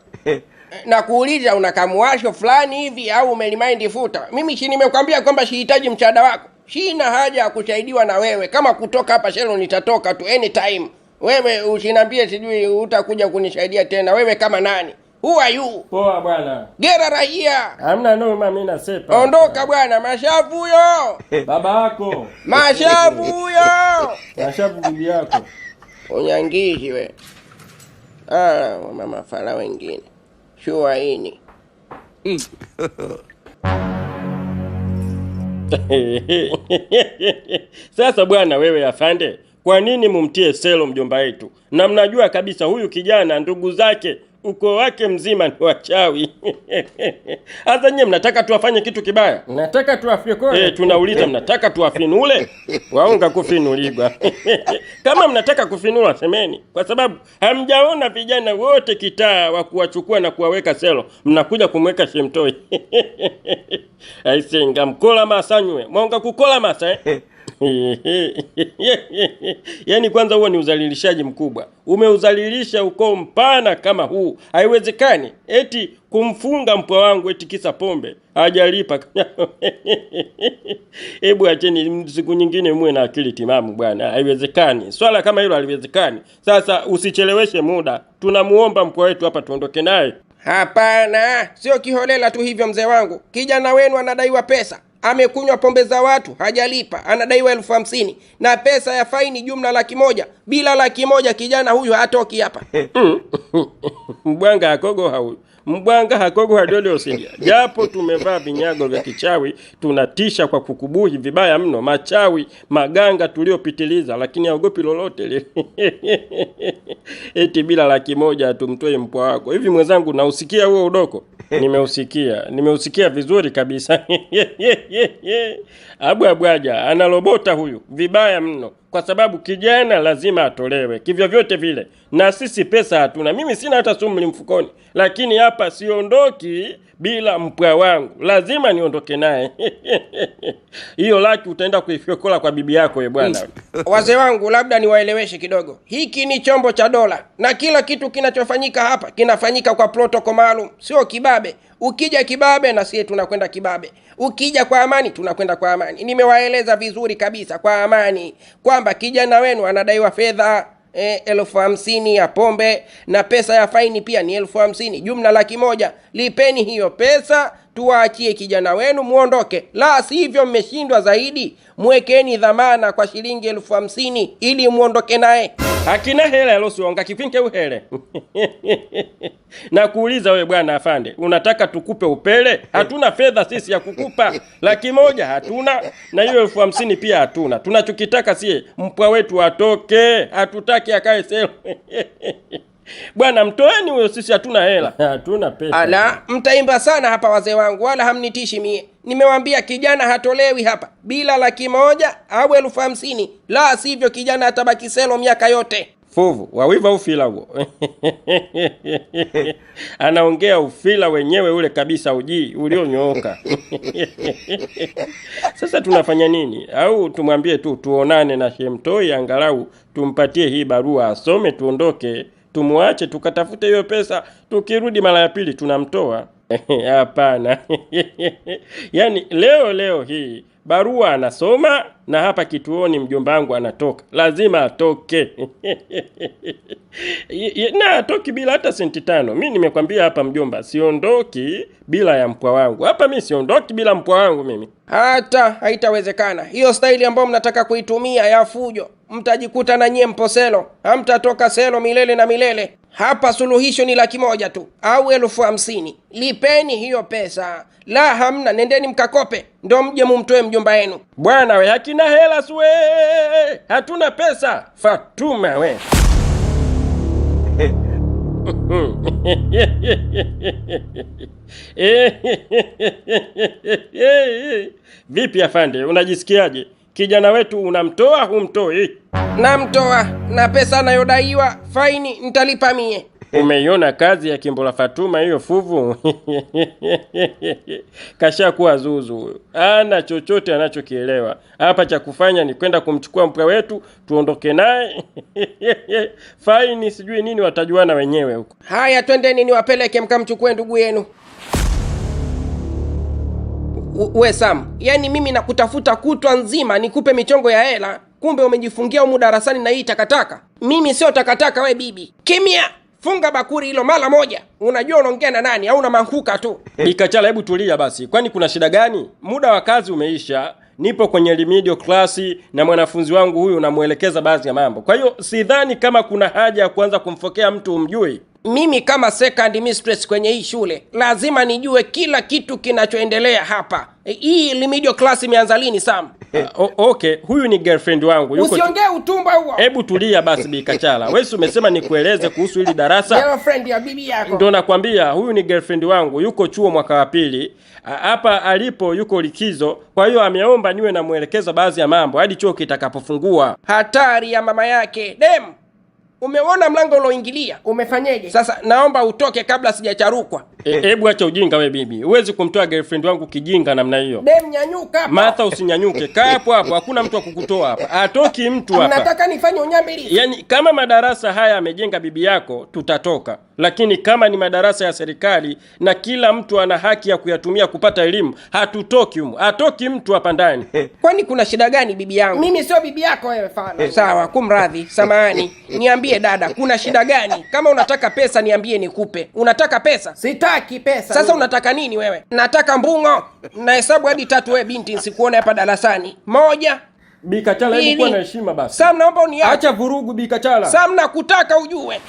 Na kuuliza unakamuwasho fulani hivi au umelimaindi futa? Mimi si nimekwambia kwamba sihitaji msaada wako. Sina haja ya kusaidiwa na wewe. Kama kutoka hapa selo nitatoka tu anytime. Wewe usiniambie sijui utakuja kunisaidia tena. Wewe kama nani? Who are you? Poa bwana. Gera rahia. Hamna noma, mimi nasepa. Ondoka bwana, Mashavu huyo. Baba yako. Mashavu huyo. Mashavu bibi yako. Unyangishi we. Mama fala wengine. Shua ini. Sasa bwana wewe afande, kwa nini mumtie selo mjomba wetu? Na mnajua kabisa huyu kijana ndugu zake uko wake mzima ni wachawi. Hata nyinyi mnataka tuwafanye kitu kibaya? Nataka tuafyekole. Tunauliza mnataka tuwafinule? Waunga kufinuligwa. Kama mnataka kufinula semeni, kwa sababu hamjaona vijana wote kitaa wa kuwachukua na kuwaweka selo, mnakuja kumweka Shemtoi. Aisenga mkola masanywe, mwonga kukola masa Yaani kwanza huo ni uzalilishaji mkubwa. Umeuzalilisha ukoo mpana kama huu. Haiwezekani eti kumfunga mpwa wangu eti kisa pombe hajalipa. Hebu acheni siku nyingine muwe na akili timamu bwana. Haiwezekani. Swala kama hilo haliwezekani. Sasa usicheleweshe muda. Tunamuomba mpwa wetu hapa tuondoke naye. Hapana, sio kiholela tu hivyo mzee wangu. Kijana wenu anadaiwa pesa. Amekunywa pombe za watu, hajalipa, anadaiwa 50,000 na pesa ya faini jumla 100,000. Bila 100,000 kijana huyu hatoki hapa. Mbwanga hakogo hau. Mbwanga hakogo hadole osindia. Japo tumevaa vinyago vya kichawi, tunatisha kwa kukubuhi vibaya mno, machawi, maganga tuliopitiliza, lakini haogopi lolote. Eti bila 100,000 tumtoe mpwa wako. Hivi mwenzangu nausikia huo udoko? Nimeusikia vizuri kabisa. Abwaja analobota huyu vibaya mno, kwa sababu kijana lazima atolewe kivyo vyote vile, na sisi pesa hatuna. Mimi sina hata sumli mfukoni, lakini hapa siondoki bila mpwa wangu, lazima niondoke naye. Hiyo laki utaenda kuifyokola kwa bibi yako bwana. Wazee wangu, labda niwaeleweshe kidogo. Hiki ni chombo cha dola na kila kitu kinachofanyika hapa kinafanyika kwa protocol maalum, sio kibabe. Ukija kibabe na sisi tunakwenda kibabe. Ukija kwa amani tunakwenda kwa amani. Nimewaeleza vizuri kabisa kwa amani kwamba kijana wenu anadaiwa fedha 50,000 ya pombe na pesa ya faini pia ni 50,000, jumla 100,000. Lipeni hiyo pesa, tuwaachie kijana wenu muondoke. La sivyo mmeshindwa zaidi, mwekeni dhamana kwa shilingi 50,000 ili muondoke naye. Hakina hela yalosionga kifinke uhele. Na kuuliza wewe bwana afande, unataka tukupe upele? Hatuna fedha sisi ya kukupa. 100,000 hatuna, na hiyo 50,000 pia hatuna. Tunachokitaka sie mpwa wetu atoke, hatutaki akae selo. Bwana mtoeni huyo, sisi hatuna hela. Hatuna pesa. Ala, mtaimba sana hapa wazee wangu, wala hamnitishi mie. Nimewambia kijana hatolewi hapa bila 100,000 au 50,000. La sivyo kijana atabaki selo miaka yote. Fuvu, wawiva ufila huo. Anaongea ufila wenyewe ule kabisa, uji ulionyooka. Sasa tunafanya nini? Au tumwambie tu tuonane na Shemtoi angalau tumpatie hii barua asome tuondoke, tumuache tukatafute hiyo pesa, tukirudi mara ya pili tunamtoa? Hapana. Yaani leo hii Barua anasoma na hapa kituoni mjomba wangu anatoka. Lazima atoke. Na atoki bila hata senti 5. Mimi nimekwambia hapa mjomba, siondoki bila ya mpwa wangu. Hapa mimi siondoki bila mpwa wangu mimi. Hata haitawezekana. Hiyo staili ambayo mnataka kuitumia ya fujo, mtajikuta na nyie mpo selo. Hamtatoka selo milele na milele. Hapa suluhisho ni 100,000 tu au 50,000. Lipeni hiyo pesa. La hamna, nendeni mkakope ndo mje mumtoe mjomba wenu. Bwana we, hakina hela suwe. Hatuna pesa. Fatuma we. Vipi afande, unajisikiaje? Kijana wetu unamtoa humtoi? Namtoa, na pesa anayodaiwa faini nitalipa mie. Umeiona kazi ya Kimbola Fatuma hiyo fuvu? Kashakuwa zuzu. Ana chochote anachokielewa. Hapa cha kufanya ni kwenda kumchukua mpwa wetu, tuondoke naye. Faini sijui nini watajuana wenyewe huko. Haya, twendeni niwapeleke mkamchukue ndugu yenu. We Sam, yani mimi nakutafuta kutwa nzima nikupe michongo ya hela, kumbe umejifungia humu darasani na hii takataka. Mimi sio takataka we bibi. Kimya! Funga bakuri hilo mara moja. Unajua unaongea na nani au una manguka tu? Bikachala, hebu tulia basi. Kwani kuna shida gani? Muda wa kazi umeisha. Nipo kwenye remedial class na mwanafunzi wangu huyu namuelekeza baadhi ya mambo. Kwa hiyo sidhani kama kuna haja ya kuanza kumfokea mtu umjui. Mimi kama second mistress kwenye hii shule lazima nijue kila kitu kinachoendelea hapa. Hii remedial class imeanza lini Sam? Okay, huyu ni girlfriend wangu. Usiongee utumba huo. Hebu tulia basi Bikachala. Wewe umesema nikueleze kuhusu hili darasa. Girlfriend ya bibi yako. Ndio nakwambia, huyu ni girlfriend wangu, yuko chuo mwaka wa 2. Hapa alipo yuko likizo. Kwa hiyo ameomba niwe namuelekeza baadhi ya mambo hadi chuo kitakapofungua. Hatari ya mama yake. Dem, umeona mlango ulioingilia? Umefanyeje? Sasa naomba utoke kabla sijacharukwa. Hebu acha ujinga we bibi. Huwezi kumtoa girlfriend wangu kijinga namna hiyo. Dem, nyanyuka hapa. Martha, usinyanyuke. Kaa hapo hapo. Hakuna mtu wa kukutoa hapa. Atoki mtu hapa. Nataka nifanye unyambili. Yaani kama madarasa haya amejenga bibi yako tutatoka. Lakini kama ni madarasa ya serikali na kila mtu ana haki ya kuyatumia kupata elimu, hatutoki humu. Atoki mtu hapa ndani. Kwani kuna shida gani bibi yangu? Mimi sio bibi yako wewe fana. Sawa, kumradhi, samahani. Niambie dada, kuna shida gani? Kama unataka pesa niambie nikupe. Unataka pesa? Sitaki pesa. Sasa unataka nini wewe? Nataka mbungo. Na hesabu hadi 3 wewe binti, nsikuone hapa darasani. 1. Bikachala, hebu kuwa na heshima basi. Sam, naomba uniache. Acha vurugu Bikachala. Sam, nakutaka ujue.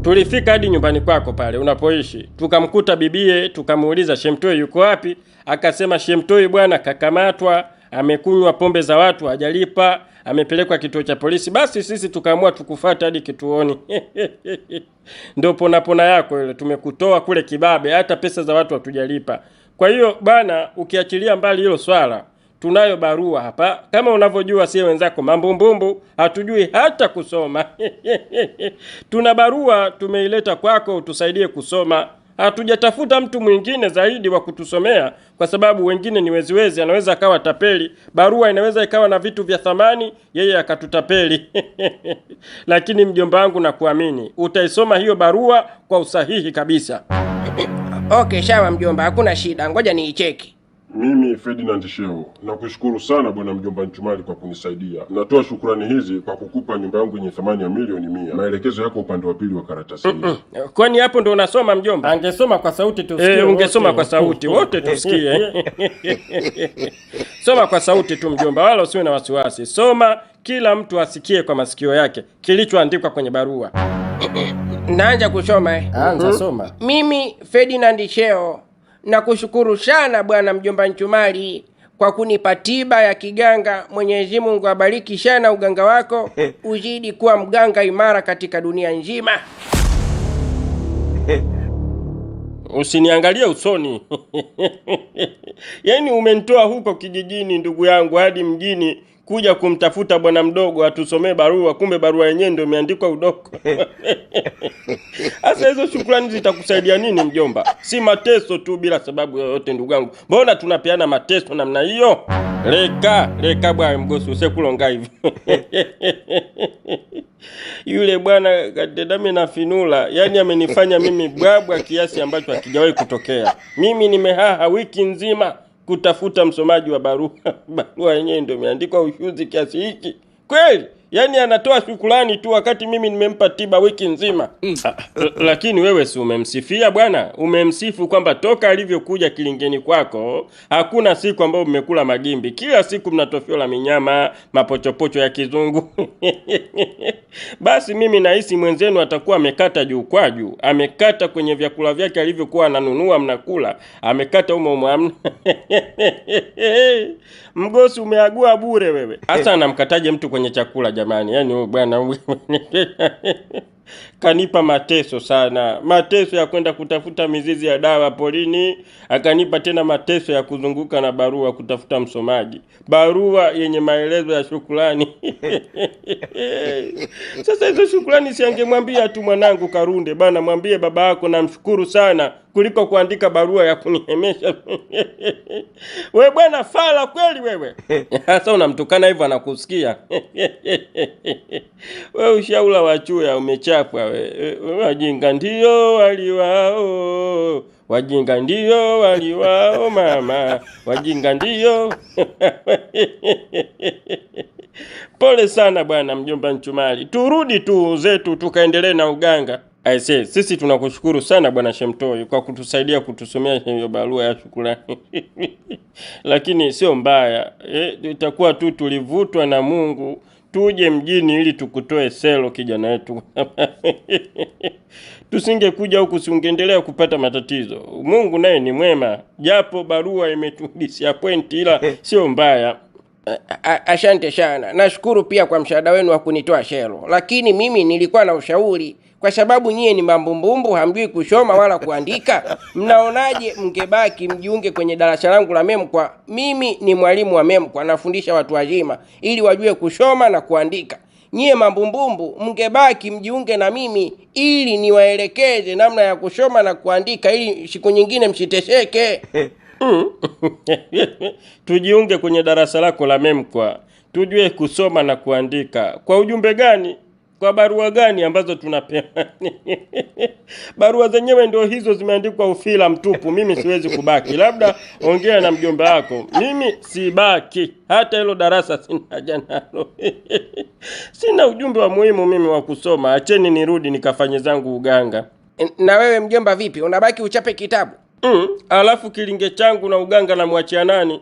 Tulifika hadi nyumbani kwako pale unapoishi. Tukamkuta bibie, tukamuuliza Shemtoi yuko wapi? Akasema Shemtoi bwana kakamatwa, amekunywa pombe za watu, hajalipa, amepelekwa kituo cha polisi. Basi sisi tukaamua tukufuate hadi kituoni. Ndio pona yako ile, tumekutoa kule kibabe, hata pesa za watu hatujalipa. Kwa hiyo bana, ukiachilia mbali hilo swala, tunayo barua hapa. Kama unavyojua sie wenzako mambumbumbu, hatujui hata kusoma. Tuna barua tumeileta kwako utusaidie kusoma. Hatujatafuta mtu mwingine zaidi wa kutusomea kwa sababu wengine ni weziwezi, anaweza akawa tapeli. Barua inaweza ikawa na vitu vya thamani, yeye akatutapeli. Lakini mjomba wangu na kuamini, utaisoma hiyo barua kwa usahihi kabisa. Okay, shawa mjomba, hakuna shida. Ngoja niicheki. Mimi Ferdinand Sheo, nakushukuru sana bwana mjomba Nchumali kwa kunisaidia. Natoa shukrani hizi kwa kukupa nyumba yangu yenye thamani ya milioni 100. Maelekezo yako upande wa pili wa karatasi hii. Kwani hapo ndo unasoma mjomba? Angesoma kwa sauti tusikie. Ungesoma kwa sauti wote tusikie. Soma kwa sauti tu mjomba, wala usiwe na wasiwasi. Soma kila mtu asikie kwa masikio yake kilichoandikwa kwenye barua. Naanza kusoma Anza soma. Mimi Ferdinand Sheo nakushukuru sana bwana mjomba Nchumali kwa kunipa tiba ya kiganga. Mwenyezi Mungu abariki sana uganga wako, uzidi kuwa mganga imara katika dunia nzima. Usiniangalie usoni. Yaani umenitoa huko kijijini ndugu yangu hadi mjini kuja kumtafuta bwana mdogo atusomee barua, kumbe barua yenyewe ndio imeandikwa udoko. Sasa hizo shukrani zitakusaidia nini mjomba? Si mateso tu bila sababu yoyote ndugu yangu. Mbona tunapeana mateso namna hiyo? Leka bwana Mgosi usekulonga hivi. Yule bwana kadedame na finula, yani amenifanya mimi bwabwa kiasi ambacho hakijawahi kutokea. Mimi nimehaha wiki nzima kutafuta msomaji wa barua. Barua yenyewe ndio imeandikwa ushuzi kiasi hiki. Kweli? Yani anatoa shukrani tu wakati mimi nimempa tiba wiki nzima. Lakini wewe si umemsifia bwana? Umemsifu kwamba toka alivyokuja kilingeni kwako hakuna siku ambayo mmekula magimbi. Kila siku mnatofio la minyama, mapochopocho ya kizungu. Basi mimi nahisi mwenzenu atakuwa amekata juu kwa juu. Amekata kwenye vyakula vyake alivyokuwa ananunua mnakula. Amekata umo amna. Mgosi umeagua bure wewe. Hasa anamkataje mtu kwenye chakula jamani? Yaani bwana kanipa mateso sana. Mateso ya kwenda kutafuta mizizi ya dawa polini, akanipa tena mateso ya kuzunguka na barua kutafuta msomaji. Barua yenye maelezo ya shukrani. Sasa hizo shukrani si angemwambia tu mwanangu Karunde, bana mwambie baba yako namshukuru sana kuliko kuandika barua ya kunihemesha. Wewe bwana fala kweli wewe. Sasa unamtukana hivyo anakusikia. Wewe ushaula wachuya umechapwa wewe. Wajinga ndio waliwao. Wajinga ndio waliwao mama. Wajinga ndio. Pole sana bwana mjomba Nchumali. Turudi tu zetu tukaendelee na uganga. Aise, sisi tunakushukuru sana bwana Shemtoi kwa kutusaidia kutusomea hiyo barua ya shukrani. Lakini sio mbaya. Itakuwa tu tulivutwa na Mungu tuje mjini ili tukutoe selo kijana wetu. Tusingekuja huku singeendelea kupata matatizo. Mungu naye ni mwema. Japo barua imetudisappoint ila sio mbaya. Asante sana. Nashukuru pia kwa msaada wenu wa kunitoa shelo. Lakini mimi nilikuwa na ushauri. Kwa sababu nyie ni mambumbumbu, hamjui kusoma wala kuandika. Mnaonaje mngebaki mjiunge kwenye darasa langu la MEMKWA? Mimi ni mwalimu wa MEMKWA, nafundisha watu wazima ili wajue kusoma na kuandika. Nyie mambumbumbu mngebaki mjiunge na mimi ili niwaelekeze namna ya kusoma na kuandika ili siku nyingine msiteseke. Tujiunge kwenye darasa lako la MEMKWA. Tujue kusoma na kuandika. Kwa ujumbe gani? Kwa barua gani ambazo tunapewa? Barua zenyewe ndio hizo zimeandikwa ufila mtupu. Mimi siwezi kubaki. Labda ongea na mjomba wako. Mimi sibaki. Hata hilo darasa sina haja nalo. Sina ujumbe wa muhimu mimi wa kusoma. Acheni nirudi nikafanye zangu uganga. Na wewe mjomba vipi? Unabaki uchape kitabu? Alafu kilinge changu na uganga na mwachia nani?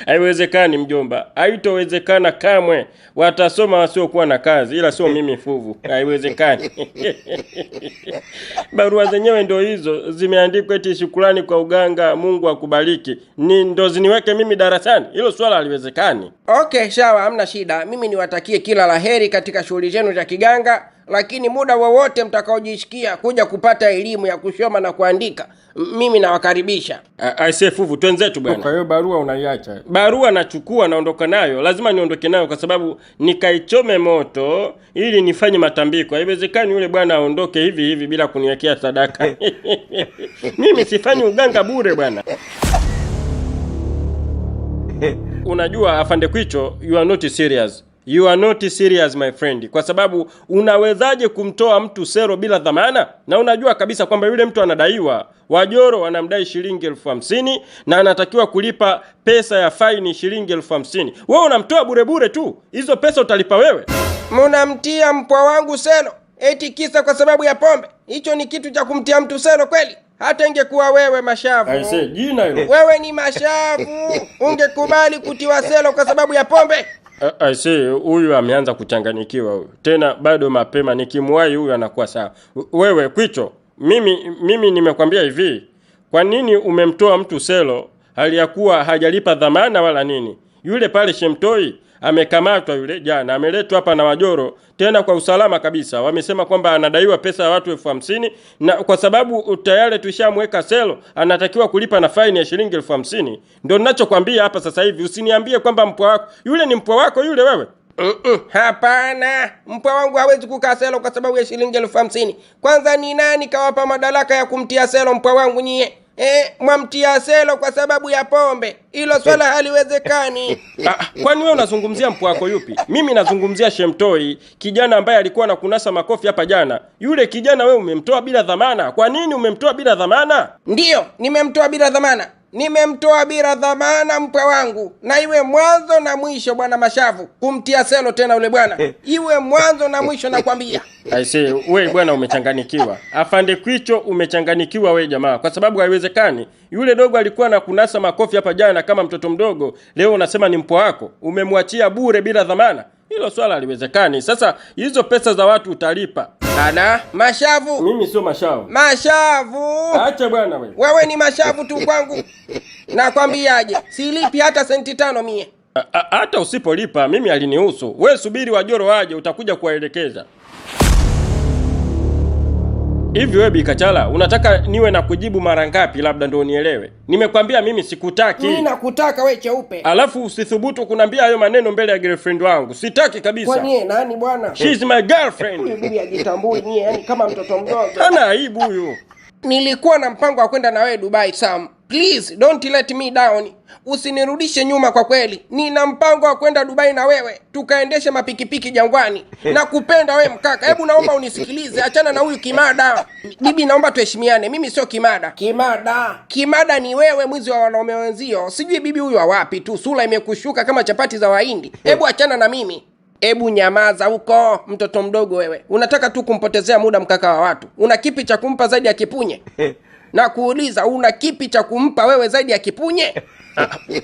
Haiwezekani mjomba. Haitowezekana kamwe. Watasoma wasiokuwa na kazi ila sio mimi fuvu. Haiwezekani. Barua zenyewe ndio hizo zimeandikwa eti shukrani kwa uganga, Mungu akubariki. Ni ndo ziniweke mimi darasani? Hilo swala haliwezekani. Okay, sawa, hamna shida. Mimi niwatakie kila laheri katika shughuli zenu za kiganga, lakini muda wowote mtakaojisikia kuja kupata elimu ya kusoma na kuandika, mimi nawakaribisha. Aise fuvu, twenzetu bwana. Kwa hiyo barua unaiacha? Barua nachukua naondoka nayo. Lazima niondoke nayo kwa sababu nikaichome moto ili nifanye matambiko. Haiwezekani yule bwana aondoke hivi hivi bila kuniwekea sadaka. Mimi sifanyi uganga bure bwana. Unajua afande Kwicho, you are not serious. You are not serious my friend. Kwa sababu unawezaje kumtoa mtu sero bila dhamana? Na unajua kabisa kwamba yule mtu anadaiwa. Wajoro wanamdai shilingi 50,000 na anatakiwa kulipa pesa ya faini shilingi 50,000. Wewe unamtoa bure bure tu. Hizo pesa utalipa wewe. Mnamtia mpwa wangu sero eti kisa kwa sababu ya pombe? Hicho ni kitu cha kumtia mtu sero kweli? Hata ingekuwa wewe Mashavu. Aise, jina hilo. Wewe ni Mashavu. Ungekubali kutiwa sero kwa sababu ya pombe? Aise, huyu ameanza kuchanganyikiwa huyu. Tena bado mapema, nikimwahi huyu anakuwa sawa. Wewe Kwicho, mimi nimekwambia hivi. Kwa nini umemtoa mtu selo hali ya kuwa hajalipa dhamana wala nini? Yule pale Shemtoi amekamatwa yule jana, ameletwa hapa na Wajoro tena kwa usalama kabisa. Wamesema kwamba anadaiwa pesa ya watu 50,000 na kwa sababu tayari tushamweka selo, anatakiwa kulipa na faini ya shilingi 50,000. Ndio ninachokwambia hapa sasa hivi. Usiniambie kwamba mpwa wako yule ni mpwa wako yule wewe. Hapana, mpwa wangu hawezi kukaa selo kwa sababu ya shilingi 50,000. Kwanza ni nani kawapa madaraka ya kumtia selo mpwa wangu nyie? Mwamtia selo kwa sababu ya pombe. Hilo swala haliwezekani. Kwani wewe unazungumzia mpwa wako yupi? Mimi nazungumzia Shemtoi, kijana ambaye alikuwa na kunasa makofi hapa jana. Yule kijana wewe umemtoa bila dhamana. Kwa nini umemtoa bila dhamana? Ndiyo, nimemtoa bila dhamana. Nimemtoa bila dhamana mpwa wangu. Na iwe mwanzo na mwisho bwana Mashavu kumtia selo tena ule bwana. Iwe mwanzo na mwisho nakwambia. I say, wewe bwana umechanganikiwa. Afande Kwicho umechanganikiwa wewe jamaa. Kwa sababu haiwezekani. Yule dogo alikuwa na kunasa makofi hapa jana kama mtoto mdogo. Leo unasema ni mpwa wako. Umemwachia bure bila dhamana. Hilo swala haliwezekani. Sasa hizo pesa za watu utalipa. Ala, Mashavu. Mimi sio Mashavu. Mashavu. Acha bwana wewe. Wewe ni Mashavu tu kwangu. Nakwambiaje? Silipi hata senti 5 mie. Hata usipolipa mimi alinihusu. Wewe subiri Wajoro waje utakuja kuwaelekeza. Hivi wewe Bikachala, unataka niwe na kujibu mara ngapi labda ndio unielewe? Nimekwambia mimi sikutaki. Mimi nakutaka wewe cheupe. Alafu usithubutu kuniambia hayo maneno mbele ya girlfriend wangu. Sitaki kabisa. Kwani yeye nani bwana? She's my girlfriend. Huyu bibi ajitambui nyie, yani kama mtoto mdogo. Hana aibu huyu. Nilikuwa na mpango wa kwenda na wewe Dubai Sam. Please don't let me down. Usinirudishe nyuma kwa kweli. Nina mpango wa kwenda Dubai na wewe. Tukaendeshe mapikipiki jangwani. Na kupenda wewe mkaka. Hebu naomba unisikilize. Achana na huyu kimada. Bibi naomba tuheshimiane. Mimi sio kimada. Kimada ni wewe mwizi wa wanaume wenzio. Sijui bibi huyu wa wapi tu. Sura imekushuka kama chapati za Wahindi. Hebu achana na mimi. Hebu nyamaza huko, mtoto mdogo wewe. Unataka tu kumpotezea muda mkaka wa watu. Una kipi cha kumpa zaidi ya kipunye? Na kuuliza una kipi cha kumpa wewe zaidi ya kipunye?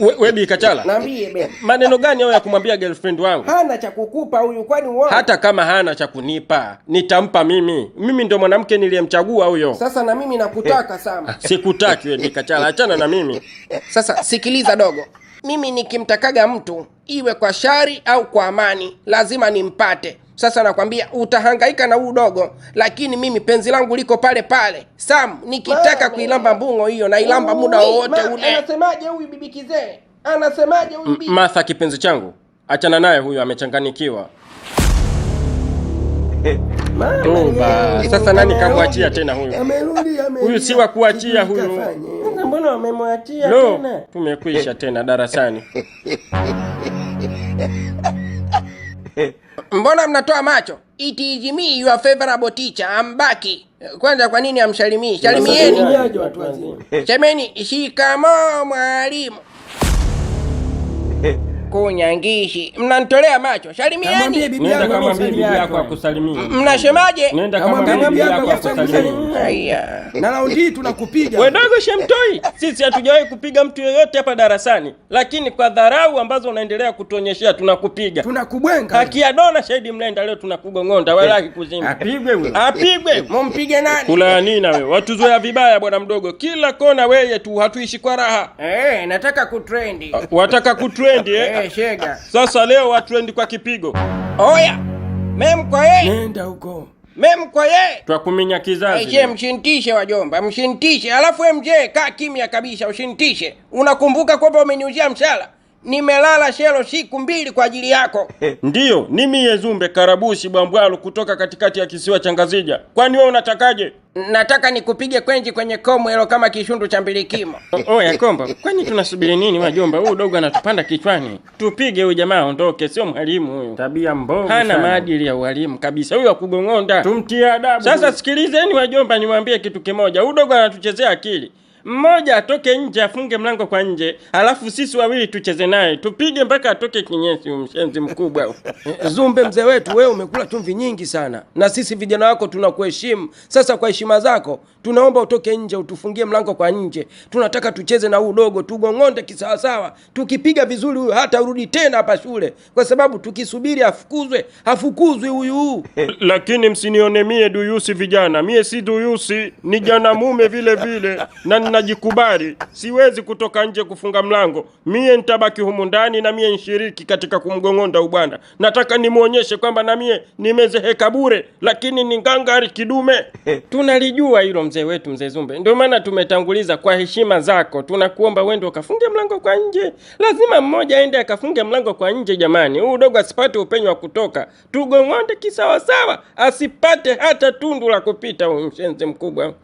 Wewe Bikachala. Niambie be. Maneno gani hayo ya kumwambia girlfriend wangu? Hana cha kukupa huyu kwani uone? Hata kama hana cha kunipa, nitampa mimi. Mimi ndio mwanamke niliyemchagua huyo. Sasa na mimi nakutaka sana. Sikutaki wewe Bikachala, achana na mimi. Sasa sikiliza dogo. Mimi nikimtakaga mtu iwe kwa shari au kwa amani, lazima nimpate. Sasa nakwambia utahangaika na huu dogo, lakini mimi penzi langu liko pale pale. Sam, nikitaka kuilamba mbungo hiyo na ilamba muda wowote ule. Anasemaje huyu bibi kizee? Anasemaje huyu bibi? Martha kipenzi changu, achana naye huyu amechanganikiwa. Toba. Sasa nani kamwachia tena huyu? Huyu si wa kuachia huyu. Mbona wamemwachia tena? Tumekwisha tena darasani. Mbona mnatoa macho? It is me your favorable teacher. I'm back. Kwanza kwa nini amsalimii? Salimieni. Semeni shikamoo mwalimu. Kunyangishi. Mnanitolea macho. Salimieni. Nenda kama bibi yako akusalimie. Mnasemaje? Nenda kama bibi yako akusalimie. Haya. Na raundi tunakupiga. Wewe dogo Shemtoi, sisi hatujawahi kupiga mtu yoyote hapa darasani, lakini kwa dharau ambazo unaendelea kutuonyeshea tunakupiga. Tunakubwenga. Haki ya dona shahidi Mlenda leo tunakugongonda wallahi kuzima. Apigwe huyo. Apigwe. Mumpige nani? Kula nini na wewe? Watuzoea vibaya bwana mdogo. Kila kona wewe tu hatuishi kwa raha. Nataka kutrendi. Wataka kutrendi Shega. Sasa leo watrendi kwa kipigo. Oya. Mem kwa yeye. Nenda huko. Mem kwa yeye. Twakuminya kizazi. Je, mshintishe wajomba, mshintishe. Alafu MJ kaa kimya kabisa, ushintishe. Unakumbuka kwamba umeniuzia mshala? Nimelala shelo siku 2 kwa ajili yako. Ndiyo, ni mie Zumbe Karabushi Bwambwalu kutoka katikati ya kisiwa cha Ngazija. Kwani wewe unatakaje? Nataka nikupige kwenji kwenye komo hilo kama kishundu cha mbilikimo. Oya komba, kwani tunasubiri nini wajomba? Huyu dogo anatupanda kichwani. Tupige huyu jamaa aondoke, sio mwalimu huyu. Tabia mbovu. Hana maadili ya walimu kabisa. Huyu akugongonda. Tumtie adabu. Sasa sikilizeni wajomba, niwaambie kitu kimoja. Huyu dogo anatuchezea akili. Mmoja atoke nje afunge mlango kwa nje, alafu sisi wawili tucheze naye. Tupige mpaka atoke kinyesi, mshenzi mkubwa. Zumbe mzee wetu, wewe umekula chumvi nyingi sana. Na sisi vijana wako tunakuheshimu. Sasa kwa heshima zako, tunaomba utoke nje utufungie mlango kwa nje. Tunataka tucheze na huu dogo, tugongonde kisawasawa. Tukipiga vizuri huyu hata urudi tena hapa shule. Kwa sababu tukisubiri afukuzwe, hafukuzwi huyu. Lakini msinione mie duyusi vijana. Mie si duyusi, ni jana mume vile vile. Na najikubali, siwezi kutoka nje kufunga mlango. Mie nitabaki humu ndani na mie nishiriki katika kumgongonda ubwana. Nataka nimuonyeshe kwamba na mie nimezeheka bure, lakini ni ngangari kidume. Tunalijua hilo mzee wetu, mzee Zumbe. Ndio maana tumetanguliza kwa heshima zako. Tunakuomba wende ukafunge mlango kwa nje. Lazima mmoja aende akafunge mlango kwa nje jamani. Huyu dogo asipate upenyo wa kutoka. Tugongonde kisawa sawa, asipate hata tundu la kupita huyu mshenzi mkubwa.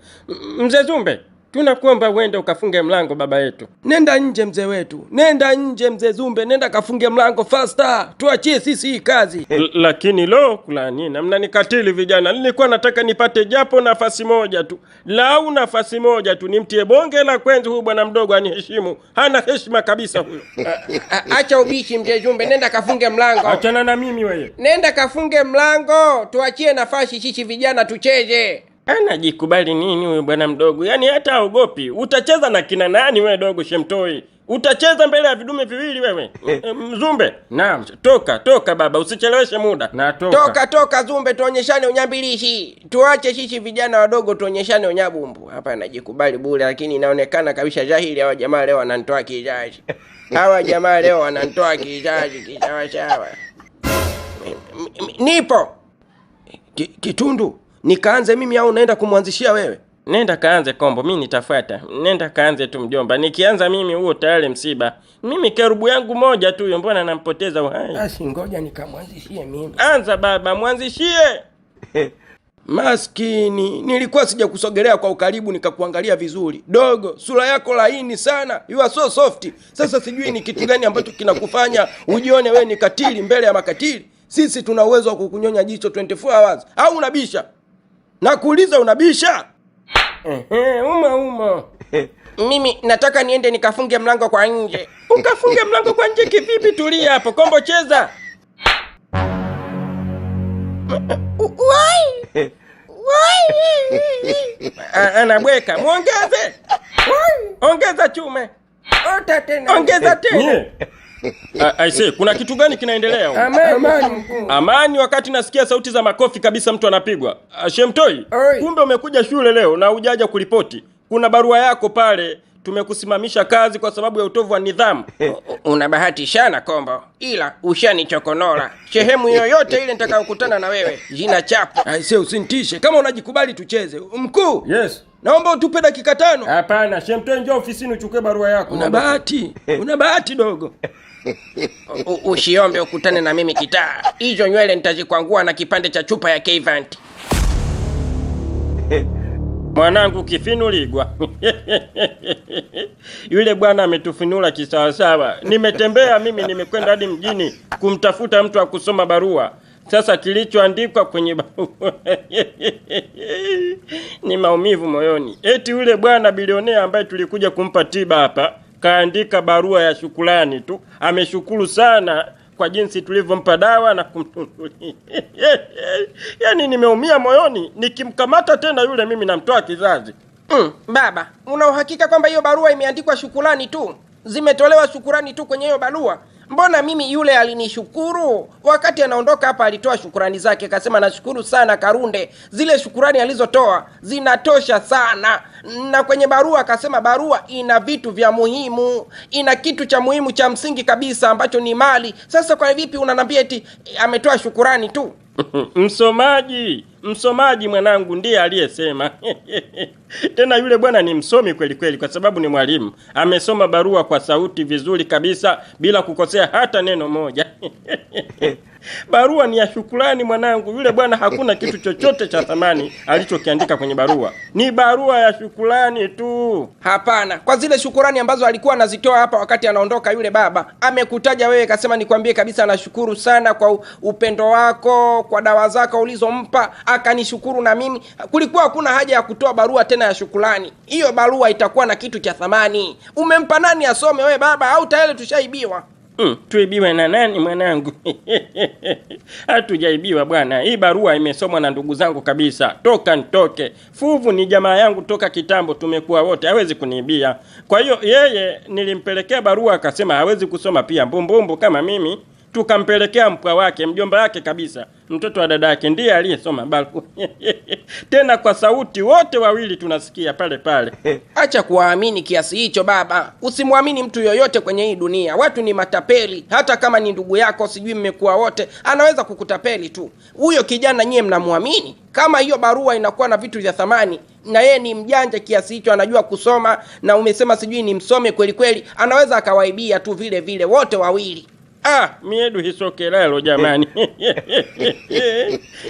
Mzee Zumbe, tunakuomba uende ukafunge mlango baba yetu. Nenda nje mzee wetu, nenda nje mzee Zumbe, nenda kafunge mlango faster. Tuachie sisi hii kazi. Lakini kula nini? Mnanikatili vijana. Nilikuwa nataka nipate japo nafasi moja tu. Lau nafasi moja tu nimtie bonge la kwenzi huyu bwana mdogo aniheshimu. Hana heshima kabisa huyo. Acha ubishi mzee Zumbe, nenda kafunge mlango. Achana na mimi wewe. Nenda kafunge mlango, tuachie nafasi sisi vijana tucheze. Anajikubali nini huyu bwana mdogo? Yaani hata haogopi. Utacheza na kina nani wewe dogo Shemtoi? Utacheza mbele ya vidume viwili wewe? Zumbe. Naam. Toka baba, usicheleweshe muda. Natoka. Toka Zumbe, tuonyeshane unyambilishi. Tuache sisi vijana wadogo tuonyeshane unyabumbu. Hapa anajikubali bure, lakini inaonekana kabisa jahili hawa jamaa leo wananitoa kijaji. Hawa jamaa leo wananitoa kijaji kisawa. Nipo. Kitundu, nikaanze mimi au naenda kumwanzishia wewe? Nenda kaanze Kombo, mimi nitafuata. Nenda kaanze tu mjomba. Nikianza mimi huo tayari msiba. Mimi kerubu yangu moja tu hiyo, mbona nampoteza uhai? Basi ngoja nikamwanzishie mimi. Anza baba, mwanzishie. Maskini, nilikuwa sija kusogelea kwa ukaribu nikakuangalia vizuri. Dogo, sura yako laini sana. You are so soft. Sasa sijui ni kitu gani ambacho kinakufanya ujione wewe ni katili mbele ya makatili. Sisi tuna uwezo wa kukunyonya jicho 24 hours. Au unabisha? Nakuuliza unabisha? Uma. Mimi nataka niende nikafunge mlango kwa nje. Ukafunge mlango kwa nje kivipi? Tulia hapo. Kombo cheza. Anabweka. Muongeze. Ongeza chume. Ongeza tena. Aise, kuna kitu gani kinaendelea? Amani wakati nasikia sauti za makofi kabisa mtu anapigwa. Shemtoi, kumbe umekuja shule leo na hujaja kuripoti. Kuna barua yako pale, tumekusimamisha kazi kwa sababu ya utovu wa nidhamu. Una bahati sana Kombo, ila ushanichokonola. Sehemu yoyote ile nitakayokutana na wewe, jina chapo. Aise, usinitishe. Kama unajikubali tucheze. Mkuu. Yes. Naomba utupe dakika 5. Hapana, Shemtoi njoo ofisini uchukue barua yako. Una bahati dogo. Usiombe ukutane na mimi kitaa. Hizo nywele nitazikwangua na kipande cha chupa ya K-Vant. Mwanangu kifinuligwa. Yule bwana ametufinula kisawasawa. Nimetembea mimi, nimekwenda hadi mjini kumtafuta mtu wa kusoma barua. Sasa kilichoandikwa kwenye barua ni maumivu moyoni. Eti yule bwana bilionea ambaye tulikuja kumpa tiba hapa kaandika barua ya shukrani tu. Ameshukuru sana kwa jinsi tulivyompa dawa na kumtundulia. Yaani nimeumia moyoni, nikimkamata tena yule mimi namtoa kizazi. Baba, una uhakika kwamba hiyo barua imeandikwa shukrani tu? Zimetolewa shukrani tu kwenye hiyo barua? Mbona mimi yule alinishukuru? Wakati anaondoka hapa alitoa shukrani zake, akasema nashukuru sana Karunde. Zile shukrani alizotoa zinatosha sana. Na kwenye barua akasema barua ina vitu vya muhimu. Ina kitu cha muhimu cha msingi kabisa ambacho ni mali. Sasa kwa vipi unaniambia eti ametoa shukrani tu? Msomaji mwanangu ndiye aliyesema. Tena yule bwana ni msomi kweli kweli kwa sababu ni mwalimu. Amesoma barua kwa sauti vizuri kabisa bila kukosea hata neno moja. Barua ni ya shukrani mwanangu. Yule bwana hakuna kitu chochote cha thamani alichokiandika kwenye barua. Ni barua ya shukrani tu. Hapana, kwa zile shukrani ambazo alikuwa anazitoa hapa wakati anaondoka yule baba, amekutaja wewe, kasema nikwambie kabisa nashukuru sana kwa upendo wako, kwa dawa zako ulizompa, akanishukuru na mimi. Kulikuwa hakuna haja ya kutoa barua tena ya shukrani. Hiyo barua itakuwa na kitu cha thamani. Umempa nani asome wewe baba, au tayari tushaibiwa? Tuibiwe na nani mwanangu? Hatujaibiwa bwana. Hii barua imesomwa na ndugu zangu kabisa. Toka nitoke. Fuvu ni jamaa yangu toka kitambo, tumekuwa wote. Hawezi kuniibia. Kwa hiyo yeye nilimpelekea barua akasema hawezi kusoma pia mbumbumbu kama mimi. tukampelekea mpwa wake, mjomba wake kabisa, mtoto wa dada yake, ndiye aliyesoma barua. Tena kwa sauti wote wawili tunasikia pale pale. Acha kuwaamini kiasi hicho baba. Usimwamini mtu yoyote kwenye hii dunia. Watu ni matapeli. Hata kama ni ndugu yako, sijui mmekuwa wote, anaweza kukutapeli tu. Huyo kijana nyie mnamuamini? Kama hiyo barua inakuwa na vitu vya thamani na yeye ni mjanja kiasi hicho, anajua kusoma, na umesema sijui ni msome kweli kweli, anaweza akawaibia tu vile vile wote wawili. Miedu hisokelelo jamani.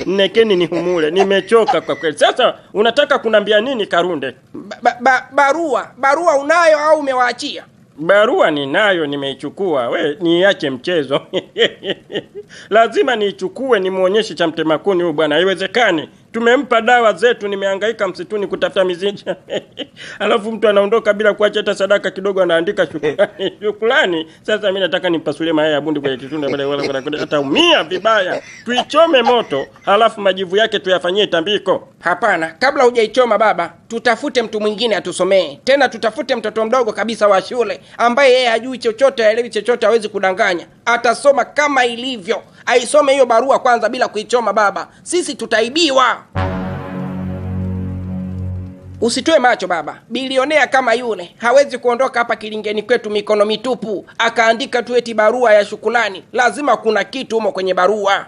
Nekeni ni humule, nimechoka kwa kweli. Sasa unataka kunambia nini Karunde? Barua unayo au umewaachia? Barua ninayo, nimeichukua. We niache mchezo. Lazima niichukue nimuonyeshe cha mtemakuni huyu bwana. Haiwezekani. Tumempa dawa zetu, nimehangaika msituni kutafuta mizizi. Alafu mtu anaondoka bila kuacha hata sadaka kidogo, anaandika shukrani. Shukrani. Sasa mimi nataka nimpasulie mayai ya bundi kwenye kitunda wala ataumia vibaya. Tuichome moto, halafu majivu yake tuyafanyie tambiko. Hapana, kabla hujaichoma baba, tutafute mtu mwingine atusomee. Tena tutafute mtoto mdogo kabisa wa shule ambaye yeye hajui chochote, haelewi chochote, hawezi kudanganya. Atasoma kama ilivyo. Aisome hiyo barua kwanza bila kuichoma baba. Sisi tutaibiwa. Usitoe macho baba. Bilionea kama yule hawezi kuondoka hapa Kilingeni kwetu mikono mitupu akaandika tu eti barua ya shukrani. Lazima kuna kitu humo kwenye barua.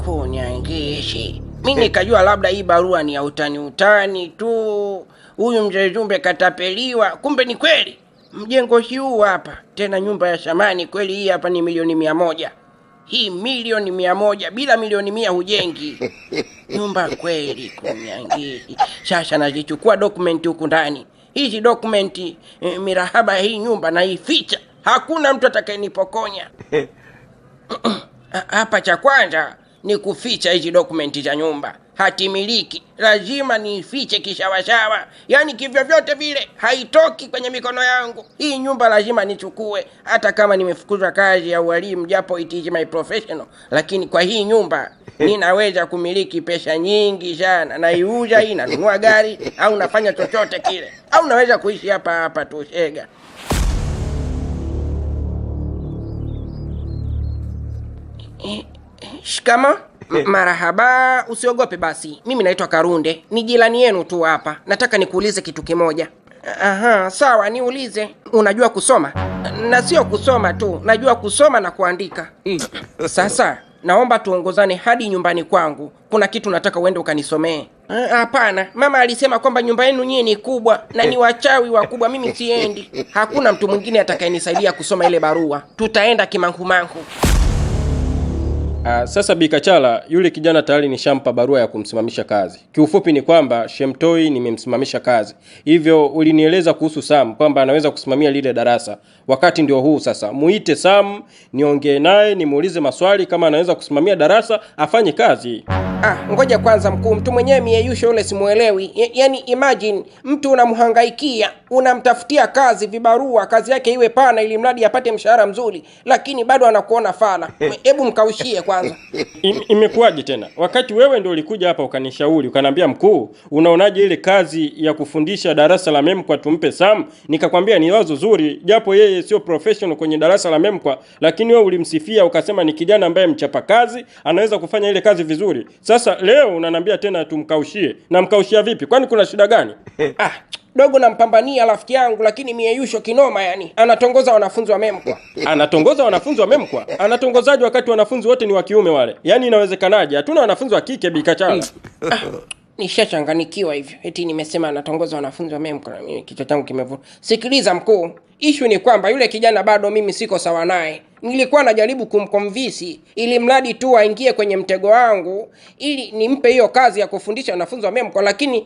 Kunyangishi. Mimi nikajua labda hii barua ni ya utani tu. Huyu mzee Jumbe katapeliwa, kumbe ni kweli. Mjengo huu hapa, tena nyumba ya shamani kweli, hii hapa ni milioni 100. Hii milioni 100, bila milioni 100 hujengi. Nyumba kweli Kunyangishi. Sasa nazichukua dokumenti huku ndani. Hizi dokumenti mirahaba hii nyumba na ificha. Hakuna mtu atakayenipokonya. Hapa cha kwanza ni kuficha hizi dokumenti za nyumba. Hati miliki lazima niifiche kishawashawa. Yaani kivyo vyote vile haitoki kwenye mikono yangu. Hii nyumba lazima nichukue, hata kama nimefukuzwa kazi ya ualimu, japo it is my professional. Lakini kwa hii nyumba ninaweza kumiliki pesa nyingi sana. Naiuza hii, nanunua gari, au nafanya chochote kile. Au naweza kuishi hapa tu shega. Shikama. Marahaba, usiogope basi. Mimi naitwa Karunde, ni jirani yenu tu hapa. Nataka nikuulize kitu kimoja. Sawa, niulize. Unajua kusoma? Na sio kusoma tu, najua kusoma na kuandika. Sasa naomba tuongozane hadi nyumbani kwangu. Kuna kitu nataka uende ukanisomee. Hapana, mama alisema kwamba nyumba yenu nyinyi ni kubwa na ni wachawi wakubwa, mimi siendi. Hakuna mtu mwingine atakayenisaidia kusoma ile barua. Tutaenda kimangumangu. Sasa Bikachala, yule kijana tayari nishampa barua ya kumsimamisha kazi. Kiufupi ni kwamba Shemtoi nimemsimamisha kazi. Hivyo ulinieleza kuhusu Sam kwamba anaweza kusimamia lile darasa. Wakati ndio huu sasa. Muite Sam, niongee naye, nimuulize maswali kama anaweza kusimamia darasa, afanye kazi. Ngoja kwanza mkuu, mtu mwenyewe Mieyusho yule simuelewi. Yaani imagine mtu unamhangaikia, unamtafutia kazi, vibarua, kazi yake iwe pana ili mradi apate mshahara mzuri, lakini bado anakuona fala. Hebu mkaushie kwanza. Imekuwaje tena? Wakati wewe ndio ulikuja hapa ukanishauri, ukaniambia mkuu, unaonaje ile kazi ya kufundisha darasa la MEMKWA tumpe Sam? Nikakwambia ni wazo zuri, japo yeye sio professional kwenye darasa la MEMKWA, lakini wewe ulimsifia ukasema ni kijana ambaye mchapa kazi, anaweza kufanya ile kazi vizuri. Sasa leo unaniambia tena tumkaushie. Na mkaushia vipi? Kwani kuna shida gani? Dogo nampambania rafiki yangu, lakini Mieyusho kinoma yani. Anatongoza wanafunzi wa MEMKWA. Anatongoza wanafunzi wa MEMKWA? Anatongozaje wakati wanafunzi wote ni wa kiume wale? Yaani inawezekanaje? Hatuna wanafunzi wa kike Bikachala. Nishachanganikiwa hivyo. Eti nimesema anatongoza wanafunzi wa MEMKWA na mimi kichwa changu kimevuta. Sikiliza mkuu, issue ni kwamba yule kijana bado mimi siko sawa naye. Nilikuwa najaribu kumconvince ili mradi tu aingie kwenye mtego wangu ili nimpe hiyo kazi ya kufundisha wanafunzi wa MEMKWA, lakini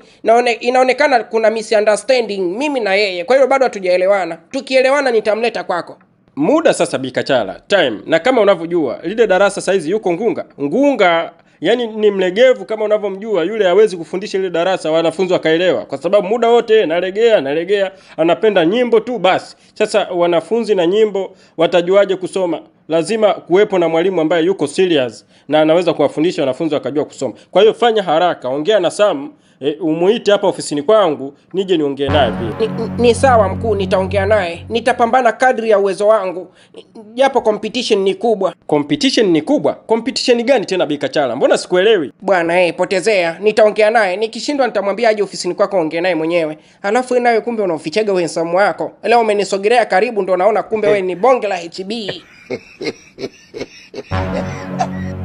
inaonekana kuna misunderstanding mimi na yeye. Kwa hiyo bado hatujaelewana. Tukielewana nitamleta kwako. Muda sasa Bikachala, time. Na kama unavyojua, lile darasa saizi yuko Ngunga, yani ni mlegevu kama unavyomjua, yule hawezi kufundisha ile darasa wanafunzi wakaelewa, kwa sababu muda wote nalegea, anapenda nyimbo tu basi. Sasa wanafunzi na nyimbo watajuaje kusoma? Lazima kuwepo na mwalimu ambaye yuko serious na anaweza kuwafundisha wanafunzi wakajua kusoma. Kwa hiyo fanya haraka, ongea na Sam umuite hapa ofisini kwangu nije niongee naye pia. Ni sawa mkuu, nitaongea naye. Nitapambana kadri ya uwezo wangu. Japo competition ni kubwa. Competition ni kubwa? Competition gani tena Bikachala? Mbona sikuelewi? Bwana potezea. Nitaongea naye. Nikishindwa nitamwambia aje ofisini kwako ongea naye mwenyewe. Alafu nawe kumbe unaofichaga wewe samu wako. Leo umenisogelea karibu ndo naona kumbe wewe ni bonge la HB.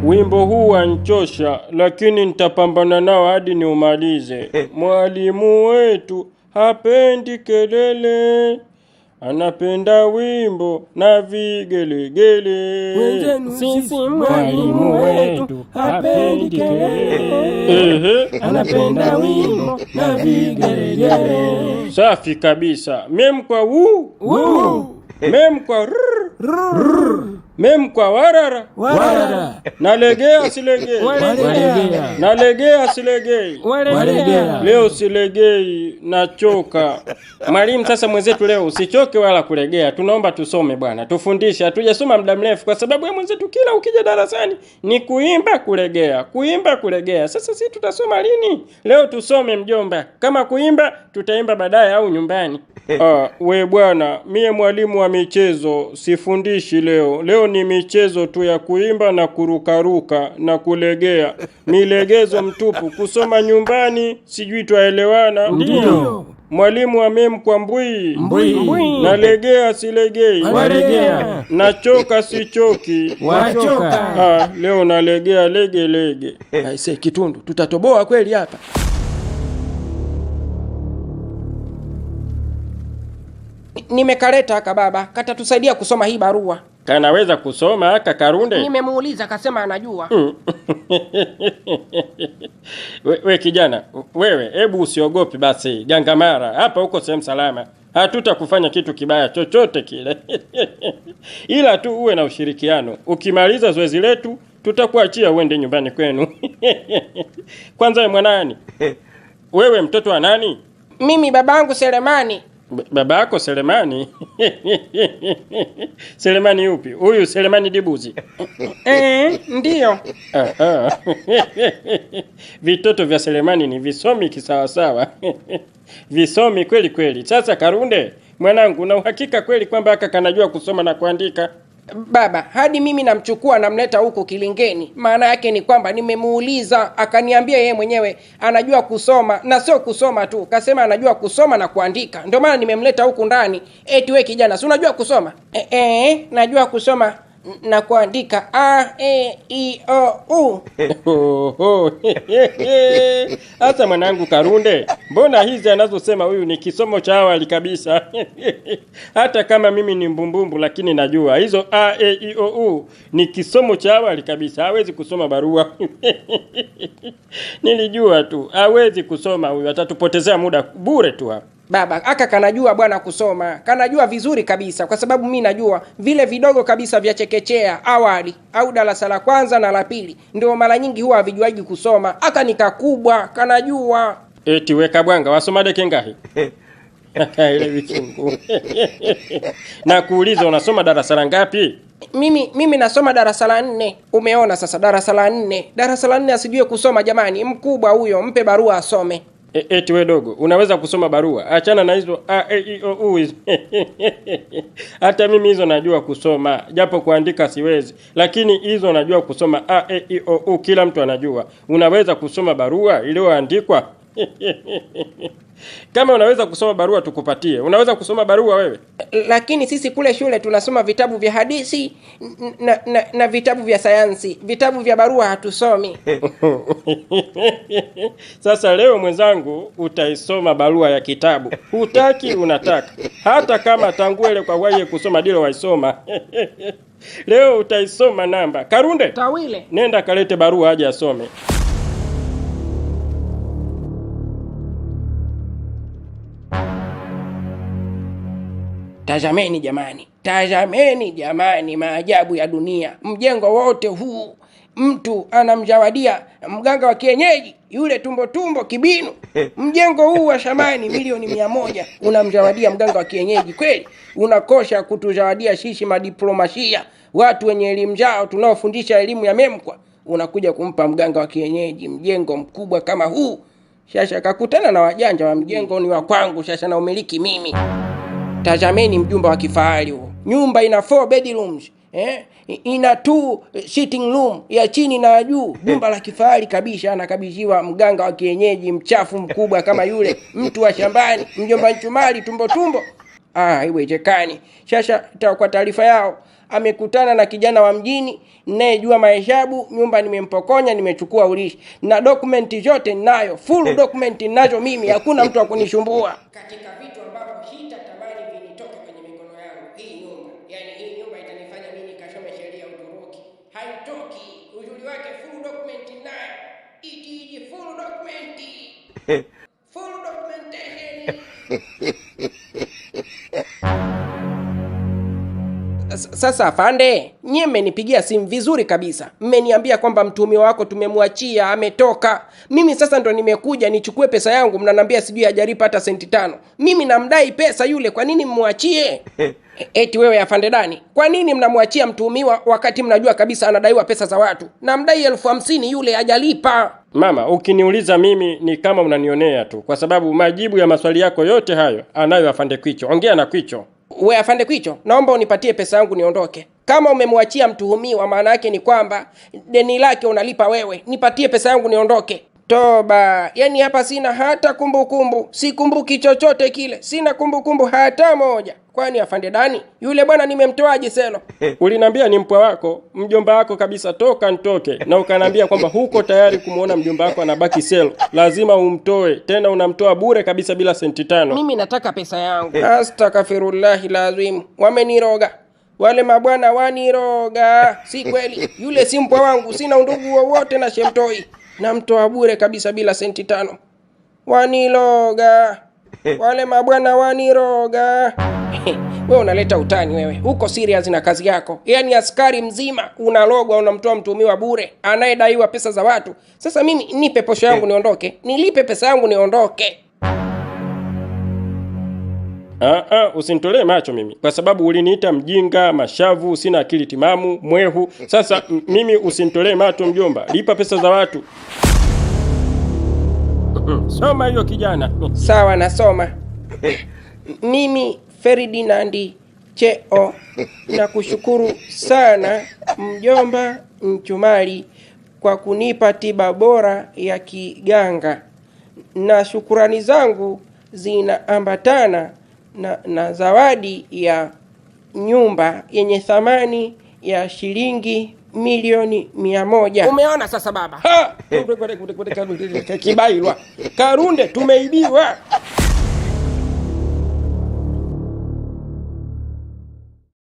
Wimbo huu wanchosha, lakini nitapambana nao hadi niumalize. Mwalimu wetu hapendi kelele, anapenda wimbo na vigelegele. Sisi mwalimu wetu hapendi kelele, anapenda wimbo na vigelegele. Safi kabisa. Mem kwa wu, mem kwa rrr, mem kwa warara, nalegea silegei, nalegea silegei, leo silegei, nachoka. Mwalimu sasa mwenzetu leo usichoke wala kulegea, tunaomba tusome bwana, tufundishe. Hatujasoma muda mrefu kwa sababu ya mwenzetu kila ukija darasani ni kuimba kulegea, kuimba kulegea. Sasa sisi tutasoma lini? Leo tusome mjomba. Kama kuimba tutaimba baadaye au nyumbani. We bwana, mie mwalimu wa michezo sifundishi leo. Leo ni michezo tu ya kuimba na kurukaruka na kulegea. Milegezo mtupu, kusoma nyumbani sijui twaelewana. Ndio. Mwalimu wa mem kwa mbui, nalegea silegei, nachoka sichoki, wachoka. Leo nalegea lege. Aise Kitundu, tutatoboa kweli hapa. Nimekaleta haka baba, katatusaidia kusoma hii barua. Kanaweza kusoma haka Karunde? Nimemuuliza akasema anajua. We kijana, wewe hebu usiogopi basi, Gangamara, hapa uko sehemu salama. Hatutakufanya kitu kibaya chochote kile. Ila tu uwe na ushirikiano. Ukimaliza zoezi letu, tutakuachia uende nyumbani kwenu. Kwanza wewe mwanani? Wewe mtoto wa nani? Mimi babangu Selemani. Baba yako Selemani? Selemani yupi? Huyu Selemani Dibuzi? Ndiyo. Vitoto vya Selemani ni visomi kisawasawa. Visomi kweli kweli. Sasa Karunde, mwanangu, na uhakika kweli kwamba haka kanajua kusoma na kuandika? Baba, hadi mimi namchukua namleta huko Kilingeni. Maana yake ni kwamba nimemuuliza akaniambia yeye mwenyewe anajua kusoma, na sio kusoma tu, kasema anajua kusoma na kuandika. Ndio maana nimemleta huku ndani. Eti wewe kijana, si unajua kusoma? Najua kusoma na kuandika A, E, I, O, U. Hata mwanangu Karunde, mbona hizi anazosema huyu ni kisomo cha awali kabisa. Hata kama mimi ni mbumbumbu lakini najua hizo A, E, I, O, U ni kisomo cha awali kabisa. Hawezi kusoma barua. Nilijua tu hawezi kusoma huyu, atatupotezea muda bure tu hapa. Baba, aka kanajua bwana kusoma. Kanajua vizuri kabisa kwa sababu mimi najua vile vidogo kabisa vya chekechea awali au darasa la kwanza na la pili ndio mara nyingi huwa havijuaji kusoma. Aka nikakubwa kanajua. Eti weka bwanga wasoma deke ngahi? Ile vichungu. Na kuuliza unasoma darasa la ngapi? Mimi nasoma darasa la 4. Umeona sasa, darasa la 4. Darasa la 4 asijue kusoma jamani, mkubwa huyo, mpe barua asome. Eti we dogo, unaweza kusoma barua? Achana na hizo A, E, I, O, U. Hata mimi hizo najua kusoma, japo kuandika siwezi. Lakini hizo najua kusoma A, E, I, O, U, kila mtu anajua. Unaweza kusoma barua iliyoandikwa? Kama unaweza kusoma barua tukupatie. Unaweza kusoma barua wewe? Lakini sisi kule shule tunasoma vitabu vya hadithi na vitabu vya sayansi. Vitabu vya barua hatusomi. Sasa leo mwenzangu utaisoma barua ya kitabu. Hutaki unataka. Hata kama tanguele kwa waye kusoma dilo waisoma. Leo utaisoma namba. Karunde, Tawile, nenda kalete barua aje asome. Tazameni jamani maajabu ya dunia. Mjengo wote huu mtu anamjawadia mganga wa kienyeji yule tumbo kibinu. Mjengo huu wa shamani milioni 100 unamjawadia mganga wa kienyeji kweli? Unakosha kutuzawadia sisi madiplomasia, watu wenye elimu zao tunaofundisha elimu ya memkwa. Unakuja kumpa mganga wa kienyeji mjengo mkubwa kama huu. Shasha kakutana na wajanja wa mjengo ni wa kwangu shasha, na umiliki mimi. Tazameni mjumba wa kifahari huo. Nyumba ina 4 bedrooms. Ina 2 sitting room ya chini na juu. Jumba la kifahari kabisa, anakabidhiwa mganga wa kienyeji mchafu mkubwa kama yule mtu wa shambani, mjomba Nchumali tumbo. Iwezekani. Sasa kwa taarifa yao, amekutana na kijana wa mjini ninayejua mahesabu. Nyumba nimempokonya, nimechukua urithi na dokumenti zote ninayo, full document ninazo mimi, hakuna mtu akunisumbua. Katika vitu ambavyo sitatamani vinitoke kwenye mikono yangu, hii nyumba. Yaani hii nyumba itanifanya mimi nikasome sheria Uturuki. Haitoki. Uzuri wake full document ninayo. It is full document. Full documentation. Sasa afande, nyie mmenipigia simu vizuri kabisa. Mmeniambia kwamba mtuhumiwa wako tumemwachia, ametoka. Mimi sasa ndo nimekuja nichukue pesa yangu, mnaniambia sijui hajalipa hata senti 5. Mimi namdai pesa yule, kwa nini mmwachie? Eti wewe afande Dani, kwa nini mnamwachia mtuhumiwa wakati mnajua kabisa anadaiwa pesa za watu? Namdai 50,000 yule hajalipa. Mama, ukiniuliza mimi ni kama unanionea tu, kwa sababu majibu ya maswali yako yote hayo anayo afande Kwicho. Ongea na Kwicho. We afande Kwicho, naomba unipatie pesa yangu niondoke. Kama umemwachia mtuhumiwa, maana yake ni kwamba deni lake unalipa wewe. Nipatie pesa yangu niondoke. Toba, yani hapa sina hata kumbukumbu. Sikumbuki chochote kile. Sina kumbukumbu hata moja. Kwani afande Dani, yule bwana nimemtoaje selo? Ulinambia ni mpwa wako, mjomba wako kabisa, toka nitoke. Na ukanambia kwamba huko tayari kumuona mjomba wako anabaki selo. Lazima umtoe, tena unamtoa bure kabisa bila senti 5. Mimi nataka pesa yangu. Astaghfirullahi lazim. Wameniroga. Wale mabwana waniroga. Si kweli. Yule si mpwa wangu, sina undugu wowote na Shemtoi. Namtoa bure kabisa bila senti 5. Waniroga. Wale mabwana waniroga. Wewe unaleta utani wewe. Uko serious na kazi yako. Yaani askari mzima unalogwa, unamtoa mtuhumiwa bure anayedaiwa pesa za watu. Sasa mimi nipe posho yangu niondoke. Nilipe pesa yangu niondoke. Usinitolee macho mimi, kwa sababu uliniita mjinga, mashavu, sina akili timamu, mwehu. Sasa mimi usinitolee macho mjomba. Lipa pesa za watu. Soma hiyo kijana. Sawa, nasoma. Mimi Ferdinand Cheo nakushukuru sana mjomba Nchumali kwa kunipa tiba bora ya kiganga, na shukurani zangu zinaambatana na zawadi ya nyumba yenye thamani ya shilingi milioni 100. Umeona sasa baba? Kibailwa. Karunde tumeibiwa.